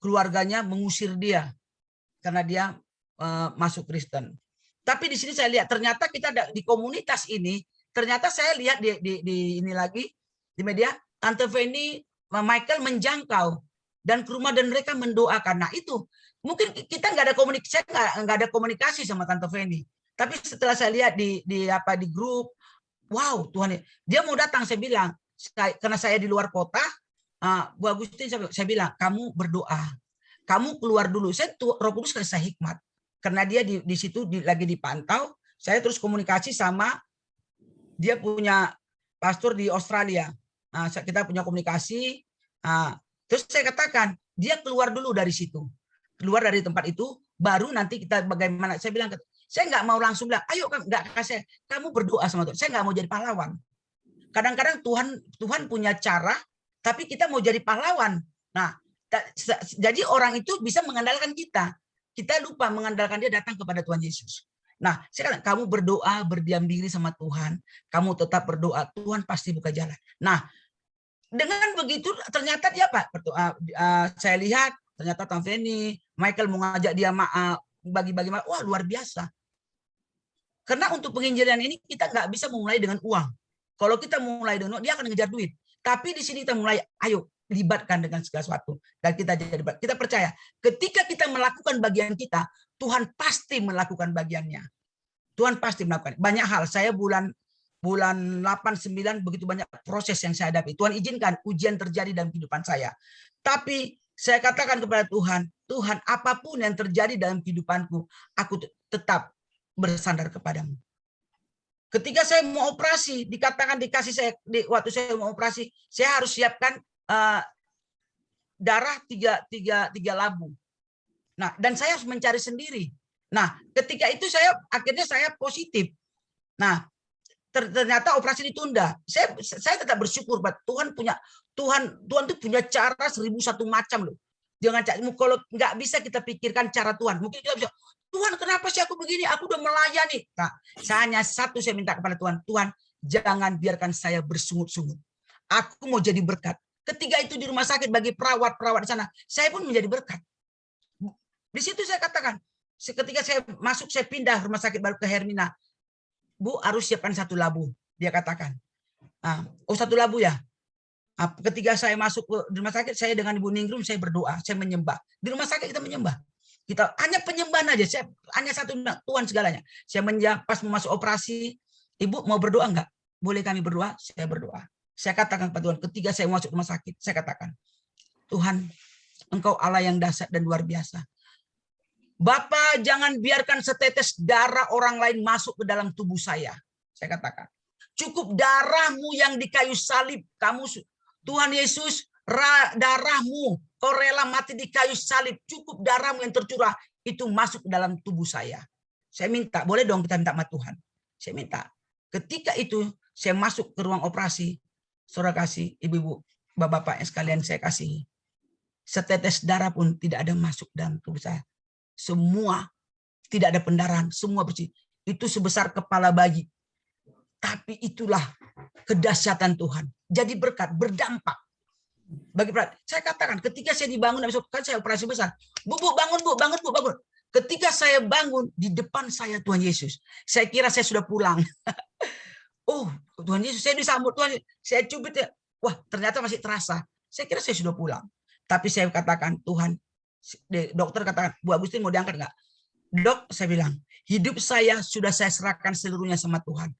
keluarganya mengusir dia karena dia masuk Kristen. Tapi di sini saya lihat ternyata kita di komunitas ini, ternyata saya lihat di ini lagi di media, Tante Feni, Michael menjangkau dan ke rumah dan mereka mendoakan. Nah itu mungkin kita nggak ada komunikasi, saya nggak ada komunikasi sama Tante Feni. Tapi setelah saya lihat di grup, wow Tuhan, dia mau datang. Saya bilang karena saya di luar kota, Bu Agustin saya bilang kamu berdoa, kamu keluar dulu. Roh Kudus kasih saya hikmat. Karena dia di situ lagi dipantau, saya terus komunikasi sama dia punya pastor di Australia. Kita punya komunikasi. Terus saya katakan, dia keluar dulu dari situ. Keluar dari tempat itu, baru nanti kita bagaimana. Saya bilang, saya nggak mau langsung bilang, ayo nggak kasih, kamu berdoa sama Tuhan. Saya nggak mau jadi pahlawan. Kadang-kadang Tuhan punya cara, tapi kita mau jadi pahlawan. Nah, jadi orang itu bisa mengandalkan kita. Kita lupa mengandalkan dia datang kepada Tuhan Yesus. Nah, sekarang kamu berdoa, berdiam diri sama Tuhan. Kamu tetap berdoa, Tuhan pasti buka jalan. Nah, dengan begitu ternyata dia Pak, saya lihat ternyata Tante Feni, Michael mengajak dia bagi-bagi, wah luar biasa. Karena untuk penginjilan ini kita nggak bisa memulai dengan uang. Kalau kita mulai dengan uang, dia akan ngejar duit. Tapi di sini kita mulai, ayo libatkan dengan segala sesuatu dan kita percaya ketika kita melakukan bagian kita, Tuhan pasti melakukan bagiannya. Tuhan pasti melakukan banyak hal. Saya bulan 8, 9 begitu banyak proses yang saya hadapi. Tuhan izinkan ujian terjadi dalam kehidupan saya. Tapi saya katakan kepada Tuhan, Tuhan apapun yang terjadi dalam kehidupanku, aku tetap bersandar kepadamu. Ketika saya mau operasi, dikasih saya waktu saya mau operasi, saya harus siapkan darah 3 labu. Nah, dan saya harus mencari sendiri. Nah, ketika itu akhirnya saya positif. Nah, ternyata operasi ditunda. Saya tetap bersyukur, Pak. Tuhan tuh punya cara 1001 macam loh. Jangan kalau nggak bisa kita pikirkan cara Tuhan. Mungkin kita bisa, Tuhan kenapa sih aku begini? Aku udah melayani. Nah, hanya satu saya minta kepada Tuhan. Tuhan, jangan biarkan saya bersungut-sungut. Aku mau jadi berkat. Ketika itu di rumah sakit bagi perawat-perawat di sana, saya pun menjadi berkat. Di situ saya katakan, ketika saya masuk, saya pindah rumah sakit baru ke Hermina. Bu, harus siapkan 1 labu. Dia katakan. Oh, 1 labu ya? Ketika saya masuk ke rumah sakit, saya dengan Ibu Ningrum, saya berdoa, saya menyembah. Di rumah sakit kita menyembah. Kita hanya penyembahan aja. Saya hanya satu, Tuhan segalanya. Saya menyembah pas mau masuk operasi. Ibu mau berdoa enggak? Boleh kami berdoa? Saya berdoa. Saya katakan kepada Tuhan, ketika saya masuk rumah sakit, saya katakan, Tuhan, Engkau Allah yang dahsyat dan luar biasa. Bapak, jangan biarkan setetes darah orang lain masuk ke dalam tubuh saya. Saya katakan, cukup darahmu yang di kayu salib. Kamu, Tuhan Yesus, darahmu, kau rela mati di kayu salib. Cukup darahmu yang tercurah, itu masuk ke dalam tubuh saya. Saya minta, boleh dong kita minta sama Tuhan. Saya minta. Ketika itu, saya masuk ke ruang operasi. Saudara kasih, ibu-ibu, bapak-bapak yang sekalian saya kasih. Setetes darah pun tidak ada masuk dalam tubuh saya. Semua tidak ada pendarahan, semua bersih. Itu sebesar kepala bayi. Tapi itulah kedahsyatan Tuhan. Jadi berkat, berdampak. Bagi saya katakan, ketika saya dibangun, kan saya operasi besar. Bu, bangun, Bu, bangun, Bu, bangun. Ketika saya bangun, di depan saya Tuhan Yesus. Saya kira saya sudah pulang. Oh, Tuhan Yesus, saya disambut Tuhan. Saya cubit ya. Wah, ternyata masih terasa. Saya kira saya sudah pulang. Tapi saya katakan, Tuhan, dokter katakan, Bu Agustin mau diangkat enggak? Dok, saya bilang, hidup saya sudah saya serahkan seluruhnya sama Tuhan.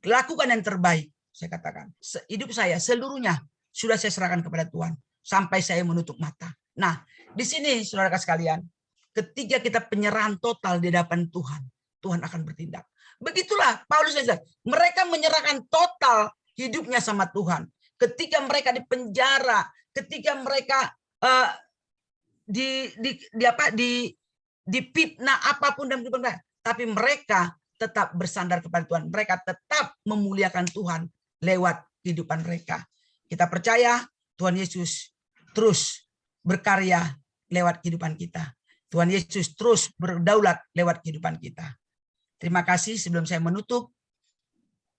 Lakukan yang terbaik, saya katakan. Hidup saya seluruhnya sudah saya serahkan kepada Tuhan. Sampai saya menutup mata. Nah, di sini saudara sekalian, ketika kita penyerahan total di hadapan Tuhan, Tuhan akan bertindak. Begitulah Paulus saja. Mereka menyerahkan total hidupnya sama Tuhan. Ketika mereka di penjara, ketika mereka dipitnah apapun dan tapi mereka tetap bersandar kepada Tuhan. Mereka tetap memuliakan Tuhan lewat kehidupan mereka. Kita percaya Tuhan Yesus terus berkarya lewat kehidupan kita. Tuhan Yesus terus berdaulat lewat kehidupan kita. Terima kasih. Sebelum saya menutup,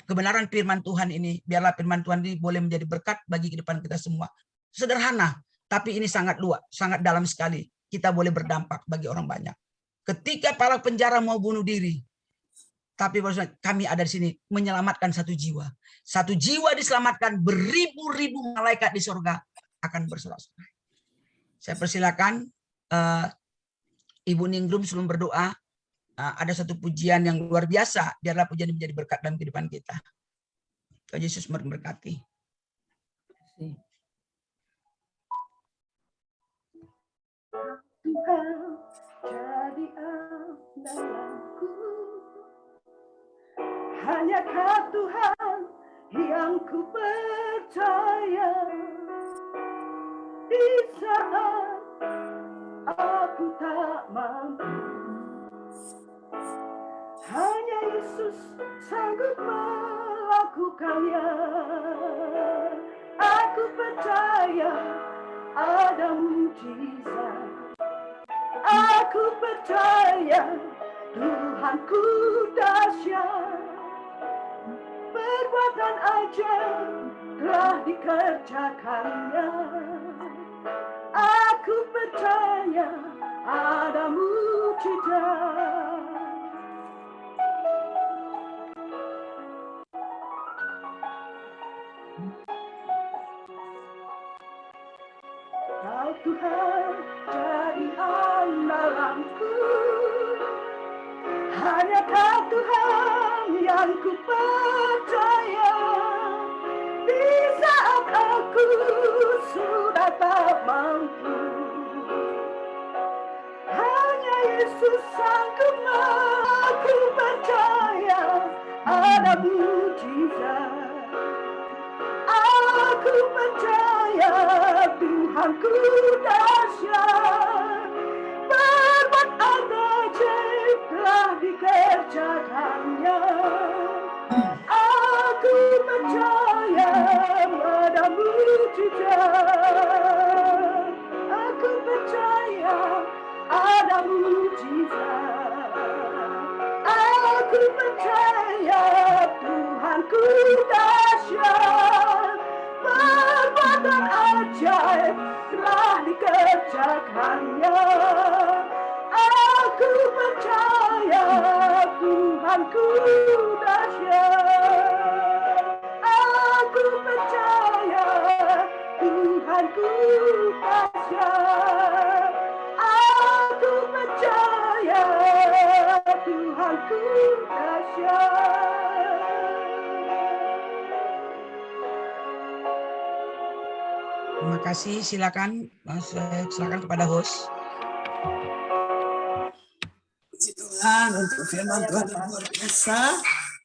kebenaran firman Tuhan ini, biarlah firman Tuhan ini boleh menjadi berkat bagi kehidupan kita semua. Sederhana, tapi ini sangat luas, sangat dalam sekali. Kita boleh berdampak bagi orang banyak. Ketika para penjara mau bunuh diri, tapi kami ada di sini menyelamatkan 1 jiwa. 1 jiwa diselamatkan, beribu-ribu malaikat di surga akan bersorak-sorai. Saya persilakan Ibu Ningrum sebelum berdoa. Ada satu pujian yang luar biasa. Biarlah pujian ini menjadi berkat dalam kehidupan kita. Tuhan Yesus memberkati. Tuhan jadi andalanku, hanyakah Tuhan yang ku percaya. Di saat aku tak mampu, hanya Yesus sanggup melakukannya. Aku percaya ada mujizat. Aku percaya Tuhanku dahsyat. Perbuatan ajaib telah dikerjakannya. Aku percaya ada mujizat. Kau Tuhan jadi andalanku, hanyakah Tuhan yang ku percaya. Di saat aku sudah tak mampu, hanya Yesus sanggup. Aku percaya ada mujizat. Aku percaya Tuhanku dahsyat. Perbuatan ajaib telah dikerjakannya. Aku percaya ada mujizat. Aku percaya ada mujizat. telah dikerjakannya. Aku percaya Tuhanku dahsyat. Aku percaya Tuhanku dahsyat. Aku percaya Tuhanku dahsyat. Terima kasih. Silakan kepada host. Puji Tuhan untuk firman Tuhan yang luar biasa.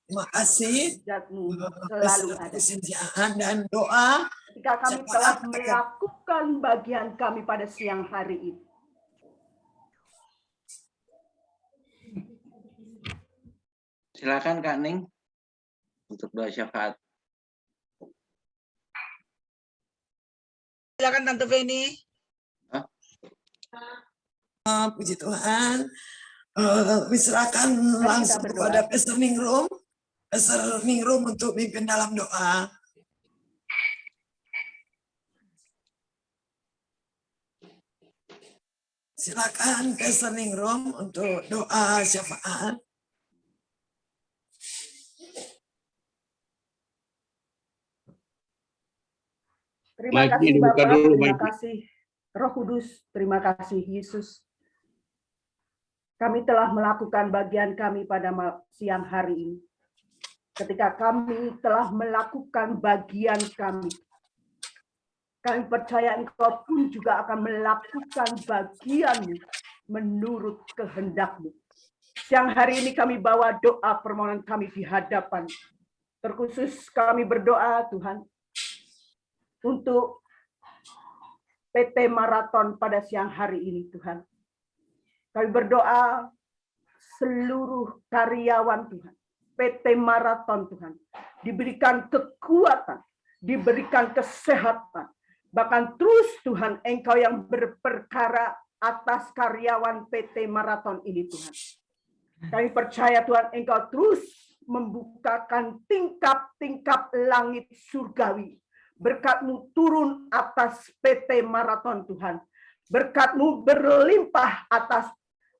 Terima kasih. Jatmu selalu ada. Kesediaan dan doa. Ketika kami telah melakukan bagian kami pada siang hari ini. Silakan Kak Ning untuk doa syafaat. Silakan Tante Feni. Puji Tuhan. Diserahkan langsung kita kepada Pastor Ningrum. Pastor Ningrum untuk mimpin dalam doa. Silakan Pastor Ningrum untuk doa syafaat. Terima Mic-nya kasih dibuka Bapak, dulu, terima mic-nya. kasih Roh Kudus, terima kasih Yesus. Kami telah melakukan bagian kami pada siang hari ini. Ketika kami telah melakukan bagian kami percaya Engkau pun juga akan melakukan bagian-Mu menurut kehendak-Mu. Siang hari ini kami bawa doa permohonan kami di hadapan. Terkhusus kami berdoa Tuhan untuk PT Maraton pada siang hari ini Tuhan. Kami berdoa seluruh karyawan Tuhan, PT Maraton Tuhan, diberikan kekuatan, diberikan kesehatan, bahkan terus Tuhan Engkau yang berperkara atas karyawan PT Maraton ini Tuhan. Kami percaya Tuhan Engkau terus membukakan tingkap-tingkap langit surgawi. Berkat-Mu turun atas PT Maraton Tuhan. Berkat-Mu berlimpah atas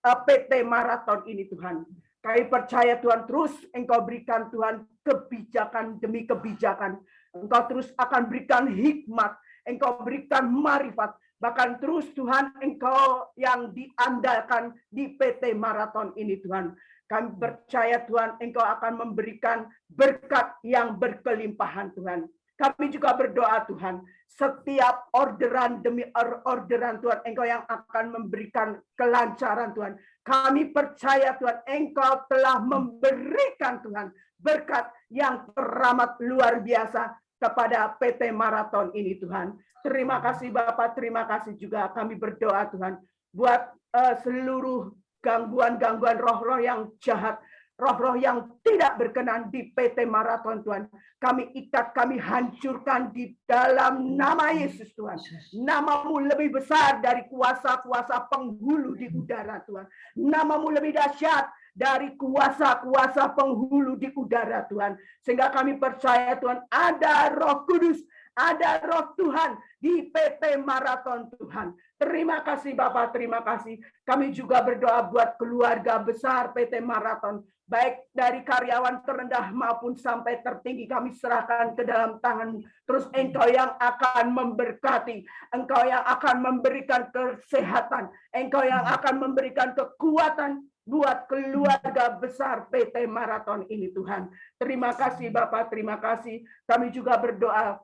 PT Maraton ini Tuhan. Kami percaya Tuhan terus Engkau berikan Tuhan kebijakan demi kebijakan. Engkau terus akan berikan hikmat. Engkau berikan marifat. Bahkan terus Tuhan Engkau yang diandalkan di PT Maraton ini Tuhan. Kami percaya Tuhan Engkau akan memberikan berkat yang berkelimpahan Tuhan. Kami juga berdoa Tuhan, setiap orderan demi orderan Tuhan, Engkau yang akan memberikan kelancaran Tuhan. Kami percaya Tuhan, Engkau telah memberikan Tuhan berkat yang teramat luar biasa kepada PT Maraton ini Tuhan. Terima kasih Bapak, terima kasih juga kami berdoa Tuhan, buat seluruh gangguan-gangguan roh-roh yang jahat, roh-roh yang tidak berkenan di PT Maraton Tuhan. Kami ikat, kami hancurkan di dalam nama Yesus Tuhan. Nama-Mu lebih besar dari kuasa-kuasa penghulu di udara Tuhan. Nama-Mu lebih dahsyat dari kuasa-kuasa penghulu di udara Tuhan. Sehingga kami percaya Tuhan ada Roh Kudus, ada Roh Tuhan di PT Maraton Tuhan. Terima kasih Bapak, terima kasih. Kami juga berdoa buat keluarga besar PT Maraton. Baik dari karyawan terendah maupun sampai tertinggi kami serahkan ke dalam tangan-Mu. Terus Engkau yang akan memberkati. Engkau yang akan memberikan kesehatan. Engkau yang akan memberikan kekuatan buat keluarga besar PT Maraton ini Tuhan. Terima kasih Bapak, terima kasih. Kami juga berdoa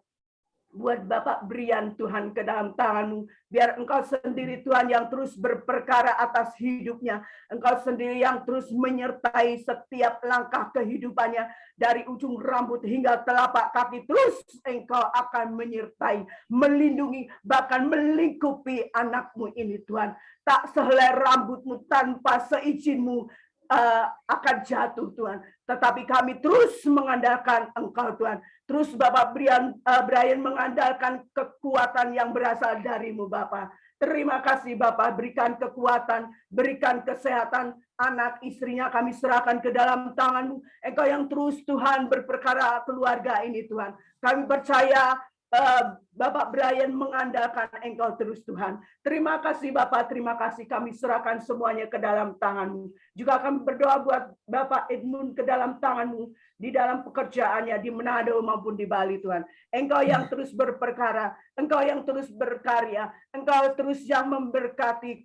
buat Bapak Brian Tuhan ke dalam tangan-Mu. Biar Engkau sendiri Tuhan yang terus berperkara atas hidupnya. Engkau sendiri yang terus menyertai setiap langkah kehidupannya. Dari ujung rambut hingga telapak kaki. Terus Engkau akan menyertai, melindungi, bahkan melingkupi anak-Mu ini Tuhan. Tak sehelai rambut-Mu tanpa seizin-Mu akan jatuh Tuhan. Tetapi kami terus mengandalkan Engkau Tuhan. Terus Bapak Brian mengandalkan kekuatan yang berasal dari-Mu Bapak. Terima kasih Bapak, berikan kekuatan, berikan kesehatan, anak istrinya kami serahkan ke dalam tangan-Mu. Engkau yang terus Tuhan berperkara keluarga ini Tuhan. Kami percaya Bapak Brian mengandalkan Engkau terus Tuhan. Terima kasih Bapak, terima kasih, kami serahkan semuanya ke dalam tangan-Mu. Juga kami berdoa buat Bapak Edmund ke dalam tangan-Mu, di dalam pekerjaannya di Manado maupun di Bali Tuhan. Engkau yang terus berperkara, Engkau yang terus berkarya, Engkau terus yang memberkati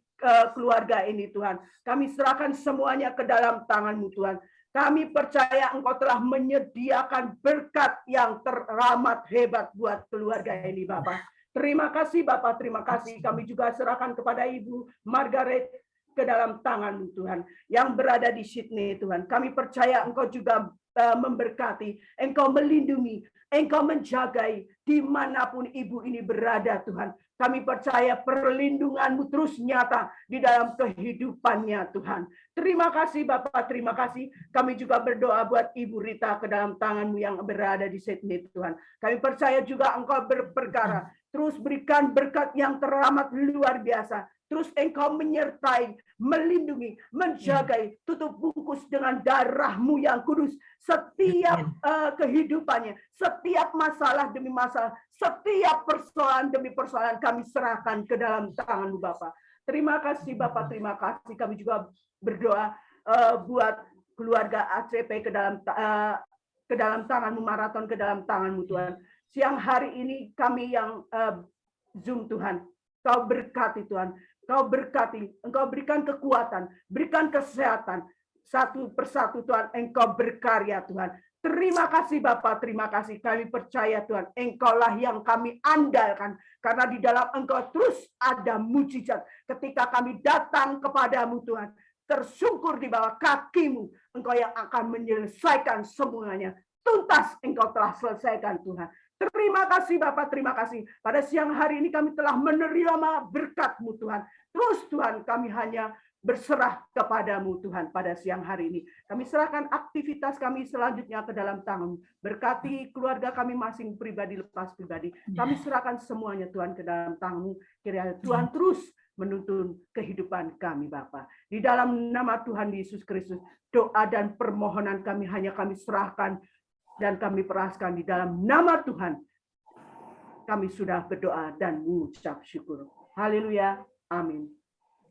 keluarga ini Tuhan. Kami serahkan semuanya ke dalam tangan-Mu Tuhan. Kami percaya Engkau telah menyediakan berkat yang teramat hebat buat keluarga ini, Bapak. Terima kasih, Bapak. Terima kasih. Kami juga serahkan kepada Ibu Margaret ke dalam tangan-Mu, Tuhan, yang berada di Sydney, Tuhan. Kami percaya Engkau juga memberkati, Engkau melindungi, Engkau menjagai dimanapun Ibu ini berada, Tuhan. Kami percaya perlindungan-Mu terus nyata di dalam kehidupannya, Tuhan. Terima kasih Bapak, terima kasih. Kami juga berdoa buat Ibu Rita ke dalam tangan-Mu yang berada di Sydney, Tuhan. Kami percaya juga Engkau berperkara. Terus berikan berkat yang teramat luar biasa. Terus Engkau menyertai, melindungi, menjagai, tutup bungkus dengan darah-Mu yang kudus. Setiap kehidupannya, setiap masalah demi masalah, setiap persoalan demi persoalan kami serahkan ke dalam tangan-Mu Bapak. Terima kasih Bapak, terima kasih. Kami juga berdoa buat keluarga ACP ke dalam tangan-Mu, maraton ke dalam tangan-Mu Tuhan. Siang hari ini kami yang Zoom Tuhan, Kau berkati Tuhan, Kau berkati, Engkau berikan kekuatan, berikan kesehatan, satu persatu Tuhan, Engkau berkarya Tuhan. Terima kasih Bapak, terima kasih. Kami percaya Tuhan, Engkaulah yang kami andalkan. Karena di dalam Engkau terus ada mujizat. Ketika kami datang kepadamu Tuhan, tersungkur di bawah kaki-Mu, Engkau yang akan menyelesaikan semuanya. Tuntas Engkau telah selesaikan Tuhan. Terima kasih Bapak, terima kasih. Pada siang hari ini kami telah menerima berkat-Mu Tuhan. Terus Tuhan, kami hanya berserah kepadamu Tuhan pada siang hari ini. Kami serahkan aktivitas kami selanjutnya ke dalam tangan-Mu. Berkati keluarga kami masing pribadi lepas pribadi. Kami serahkan semuanya Tuhan ke dalam tangan-Mu. Kiranya Tuhan terus menuntun kehidupan kami Bapa. Di dalam nama Tuhan Yesus Kristus, doa dan permohonan kami hanya kami serahkan dan kami peraskan di dalam nama Tuhan. Kami sudah berdoa dan mengucap syukur. Haleluya. Amin.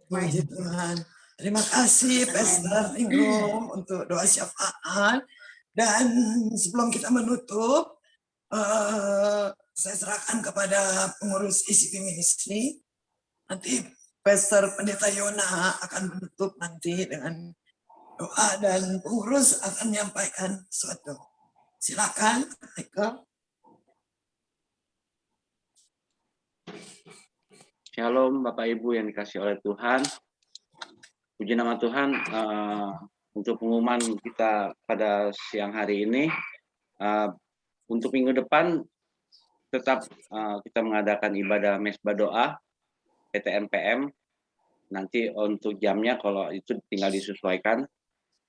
Puji Tuhan. Terima kasih Pastor Ingrum untuk doa syafaat. Dan sebelum kita menutup, saya serahkan kepada pengurus ICP Ministry. Nanti Pastor Pendeta Yona akan menutup nanti dengan doa dan pengurus akan menyampaikan sesuatu. Silakan, Michael. Shalom Bapak Ibu yang dikasih oleh Tuhan. Puji nama Tuhan, untuk pengumuman kita pada siang hari ini, untuk minggu depan tetap kita mengadakan ibadah mesbah doa PTMPM. Nanti untuk jamnya kalau itu tinggal disesuaikan.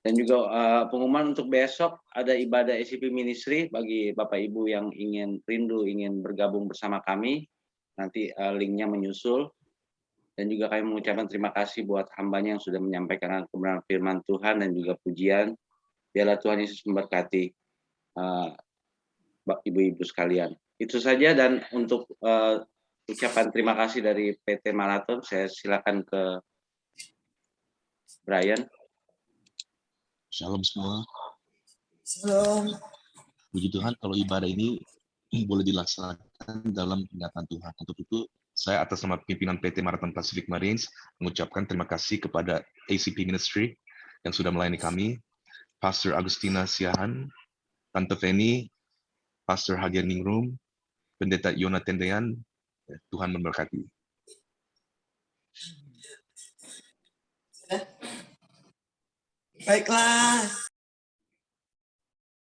Dan juga pengumuman untuk besok ada ibadah SCP Ministry bagi Bapak Ibu yang ingin rindu, ingin bergabung bersama kami. Nanti linknya menyusul. Dan juga kami mengucapkan terima kasih buat hambanya yang sudah menyampaikan kebenaran firman Tuhan dan juga pujian. Biarlah Tuhan Yesus memberkati ibu-ibu sekalian. Itu saja, dan untuk ucapan terima kasih dari PT Marathon, saya silakan ke Brian. Shalom semua. Shalom. Puji Tuhan kalau ibadah ini boleh dilaksanakan dalam ingatan Tuhan. Untuk itu, saya atas nama pimpinan PT Marathon Pacific Marines mengucapkan terima kasih kepada ACP Ministry yang sudah melayani kami, Pastor Agustina Siahan, Tante Feni, Pastor Hagen Ningrum, Pendeta Yona Tendean. Tuhan memberkati. Baiklah.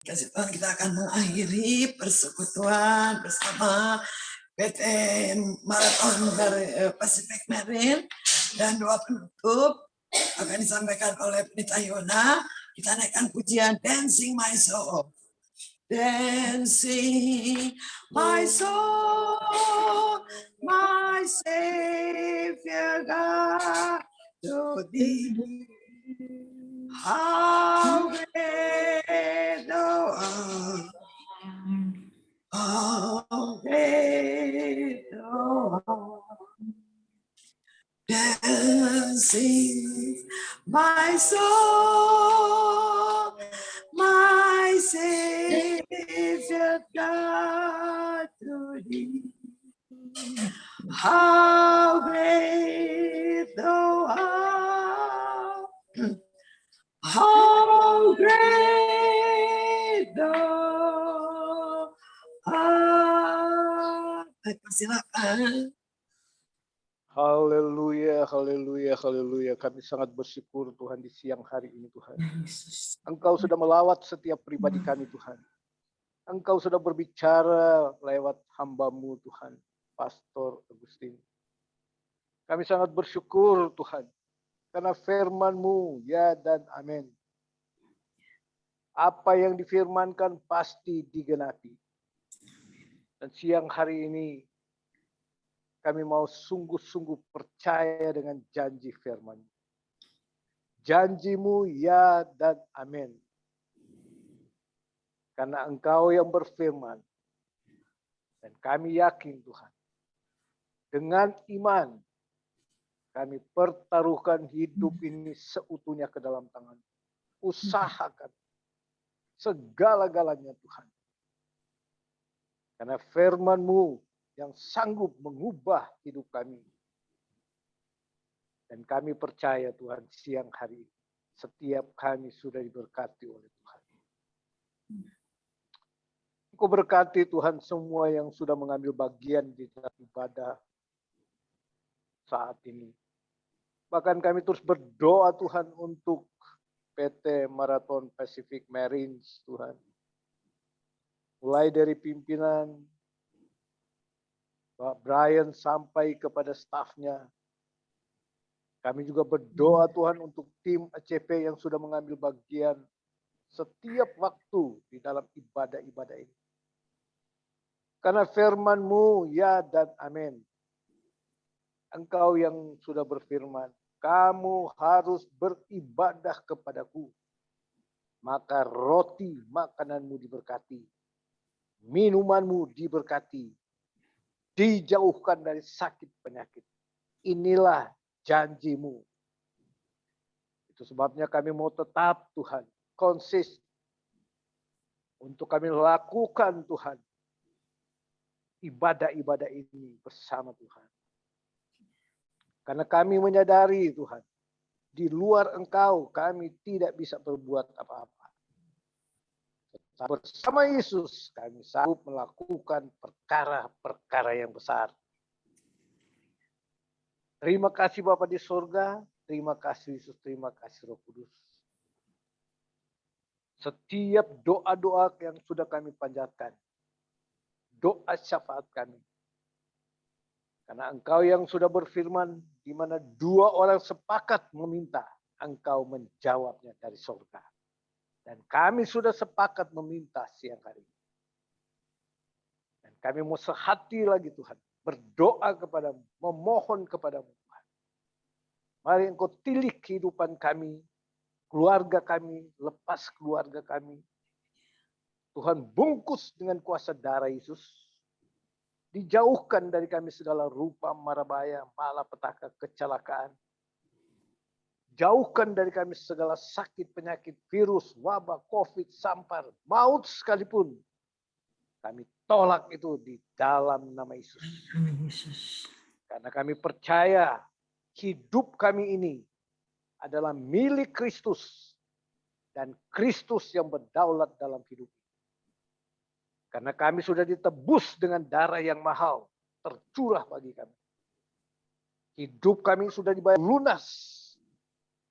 Kasih Tuhan, kita akan mengakhiri persekutuan bersama PT Marathon dari Pacific Marine, dan doa penutup akan disampaikan oleh Pendeta Yona. Kita naikkan pujian Dancing My Soul. Dancing my soul, my Savior God, to thee. How great thou art, how great Then sings my soul, my Savior God to thee. How great thou art, how great thou art. Baik, persilakan. Haleluya, haleluya, haleluya. Kami sangat bersyukur Tuhan di siang hari ini Tuhan. Engkau sudah melawat setiap pribadi kami Tuhan. Engkau sudah berbicara lewat hamba-Mu Tuhan, Pastor Agustin. Kami sangat bersyukur Tuhan, karena firman-Mu ya dan amin. Apa yang difirmankan pasti digenapi. Dan siang hari ini kami mau sungguh-sungguh percaya dengan janji firman. Janji-Mu ya dan amin. Karena Engkau yang berfirman. Dan kami yakin Tuhan. Dengan iman. Kami pertaruhkan hidup ini seutuhnya ke dalam tangan. Usahakan. Segala-galanya Tuhan. Karena firman-Mu yang sanggup mengubah hidup kami. Dan kami percaya Tuhan siang hari ini. Setiap kami sudah diberkati oleh Tuhan. Engkau berkati Tuhan semua yang sudah mengambil bagian di dalam ibadah saat ini. Bahkan kami terus berdoa Tuhan untuk PT Marathon Pacific Marines Tuhan. Mulai dari pimpinan Pak Brian sampai kepada stafnya. Kami juga berdoa Tuhan untuk tim ACP yang sudah mengambil bagian setiap waktu di dalam ibadah-ibadah ini. Karena firman-Mu ya dan amin. Engkau yang sudah berfirman, kamu harus beribadah kepadaku. Maka roti makananmu diberkati. Minumanmu diberkati. Dijauhkan dari sakit penyakit. Inilah janji-Mu. Itu sebabnya kami mau tetap Tuhan konsisten untuk kami lakukan Tuhan ibadah-ibadah ini bersama Tuhan. Karena kami menyadari Tuhan, di luar Engkau kami tidak bisa berbuat apa-apa. Bersama Yesus kami sanggup melakukan perkara-perkara yang besar. Terima kasih Bapa di surga, terima kasih Yesus, terima kasih Roh Kudus. Setiap doa-doa yang sudah kami panjatkan, doa syafaat kami. Karena Engkau yang sudah berfirman, di mana dua orang sepakat meminta, Engkau menjawabnya dari surga. Dan kami sudah sepakat meminta siang hari ini. Dan kami mau sehati lagi Tuhan. Berdoa kepadamu. Memohon kepadamu Tuhan. Mari Engkau tilik kehidupan kami. Keluarga kami. Lepas keluarga kami. Tuhan bungkus dengan kuasa darah Yesus. Dijauhkan dari kami segala rupa marabaya, malapetaka, kecelakaan. Jauhkan dari kami segala sakit, penyakit, virus, wabah, COVID, sampar, maut sekalipun. Kami tolak itu di dalam nama Yesus. Karena kami percaya hidup kami ini adalah milik Kristus. Dan Kristus yang berdaulat dalam hidup. Karena kami sudah ditebus dengan darah yang mahal. Tercurah bagi kami. Hidup kami sudah dibayar lunas.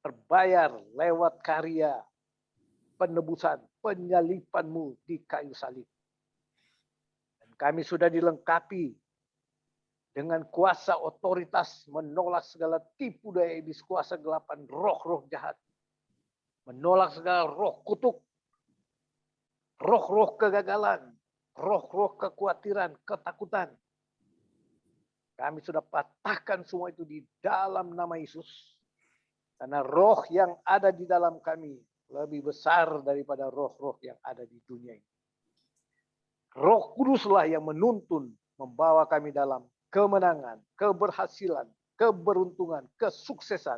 Terbayar lewat karya penebusan, penyalipan-Mu di kayu salib. Dan kami sudah dilengkapi dengan kuasa otoritas menolak segala tipu daya iblis, kuasa gelapan, roh-roh jahat. Menolak segala roh kutuk, roh-roh kegagalan, roh-roh kekhawatiran, ketakutan. Kami sudah patahkan semua itu di dalam nama Yesus. Karena roh yang ada di dalam kami lebih besar daripada roh-roh yang ada di dunia ini. Roh Kuduslah yang menuntun, membawa kami dalam kemenangan, keberhasilan, keberuntungan, kesuksesan.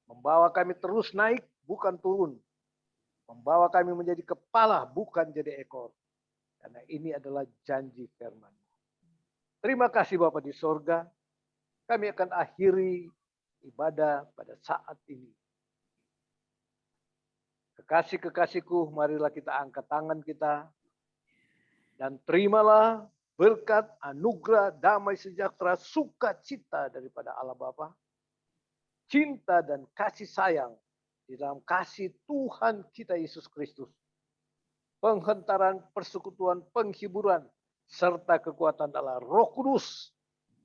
Membawa kami terus naik, bukan turun. Membawa kami menjadi kepala, bukan jadi ekor. Karena ini adalah janji firman. Terima kasih Bapa di sorga. Kami akan akhiri ibadah pada saat ini. Kekasih-kekasihku, marilah kita angkat tangan kita. Dan terimalah berkat, anugerah, damai sejahtera, sukacita daripada Allah Bapa. Cinta dan kasih sayang di dalam kasih Tuhan kita Yesus Kristus. Penghentaran, persekutuan, penghiburan, serta kekuatan Allah Roh Kudus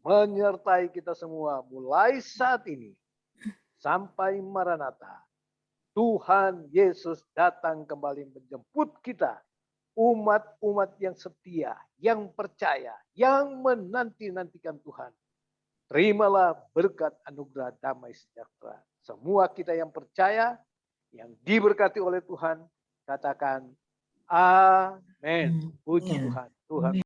menyertai kita semua mulai saat ini sampai Maranatha. Tuhan Yesus datang kembali menjemput kita, umat-umat yang setia, yang percaya, yang menanti-nantikan Tuhan. Terimalah berkat anugerah damai sejahtera. Semua kita yang percaya, yang diberkati oleh Tuhan, katakan amin. Puji Tuhan. Tuhan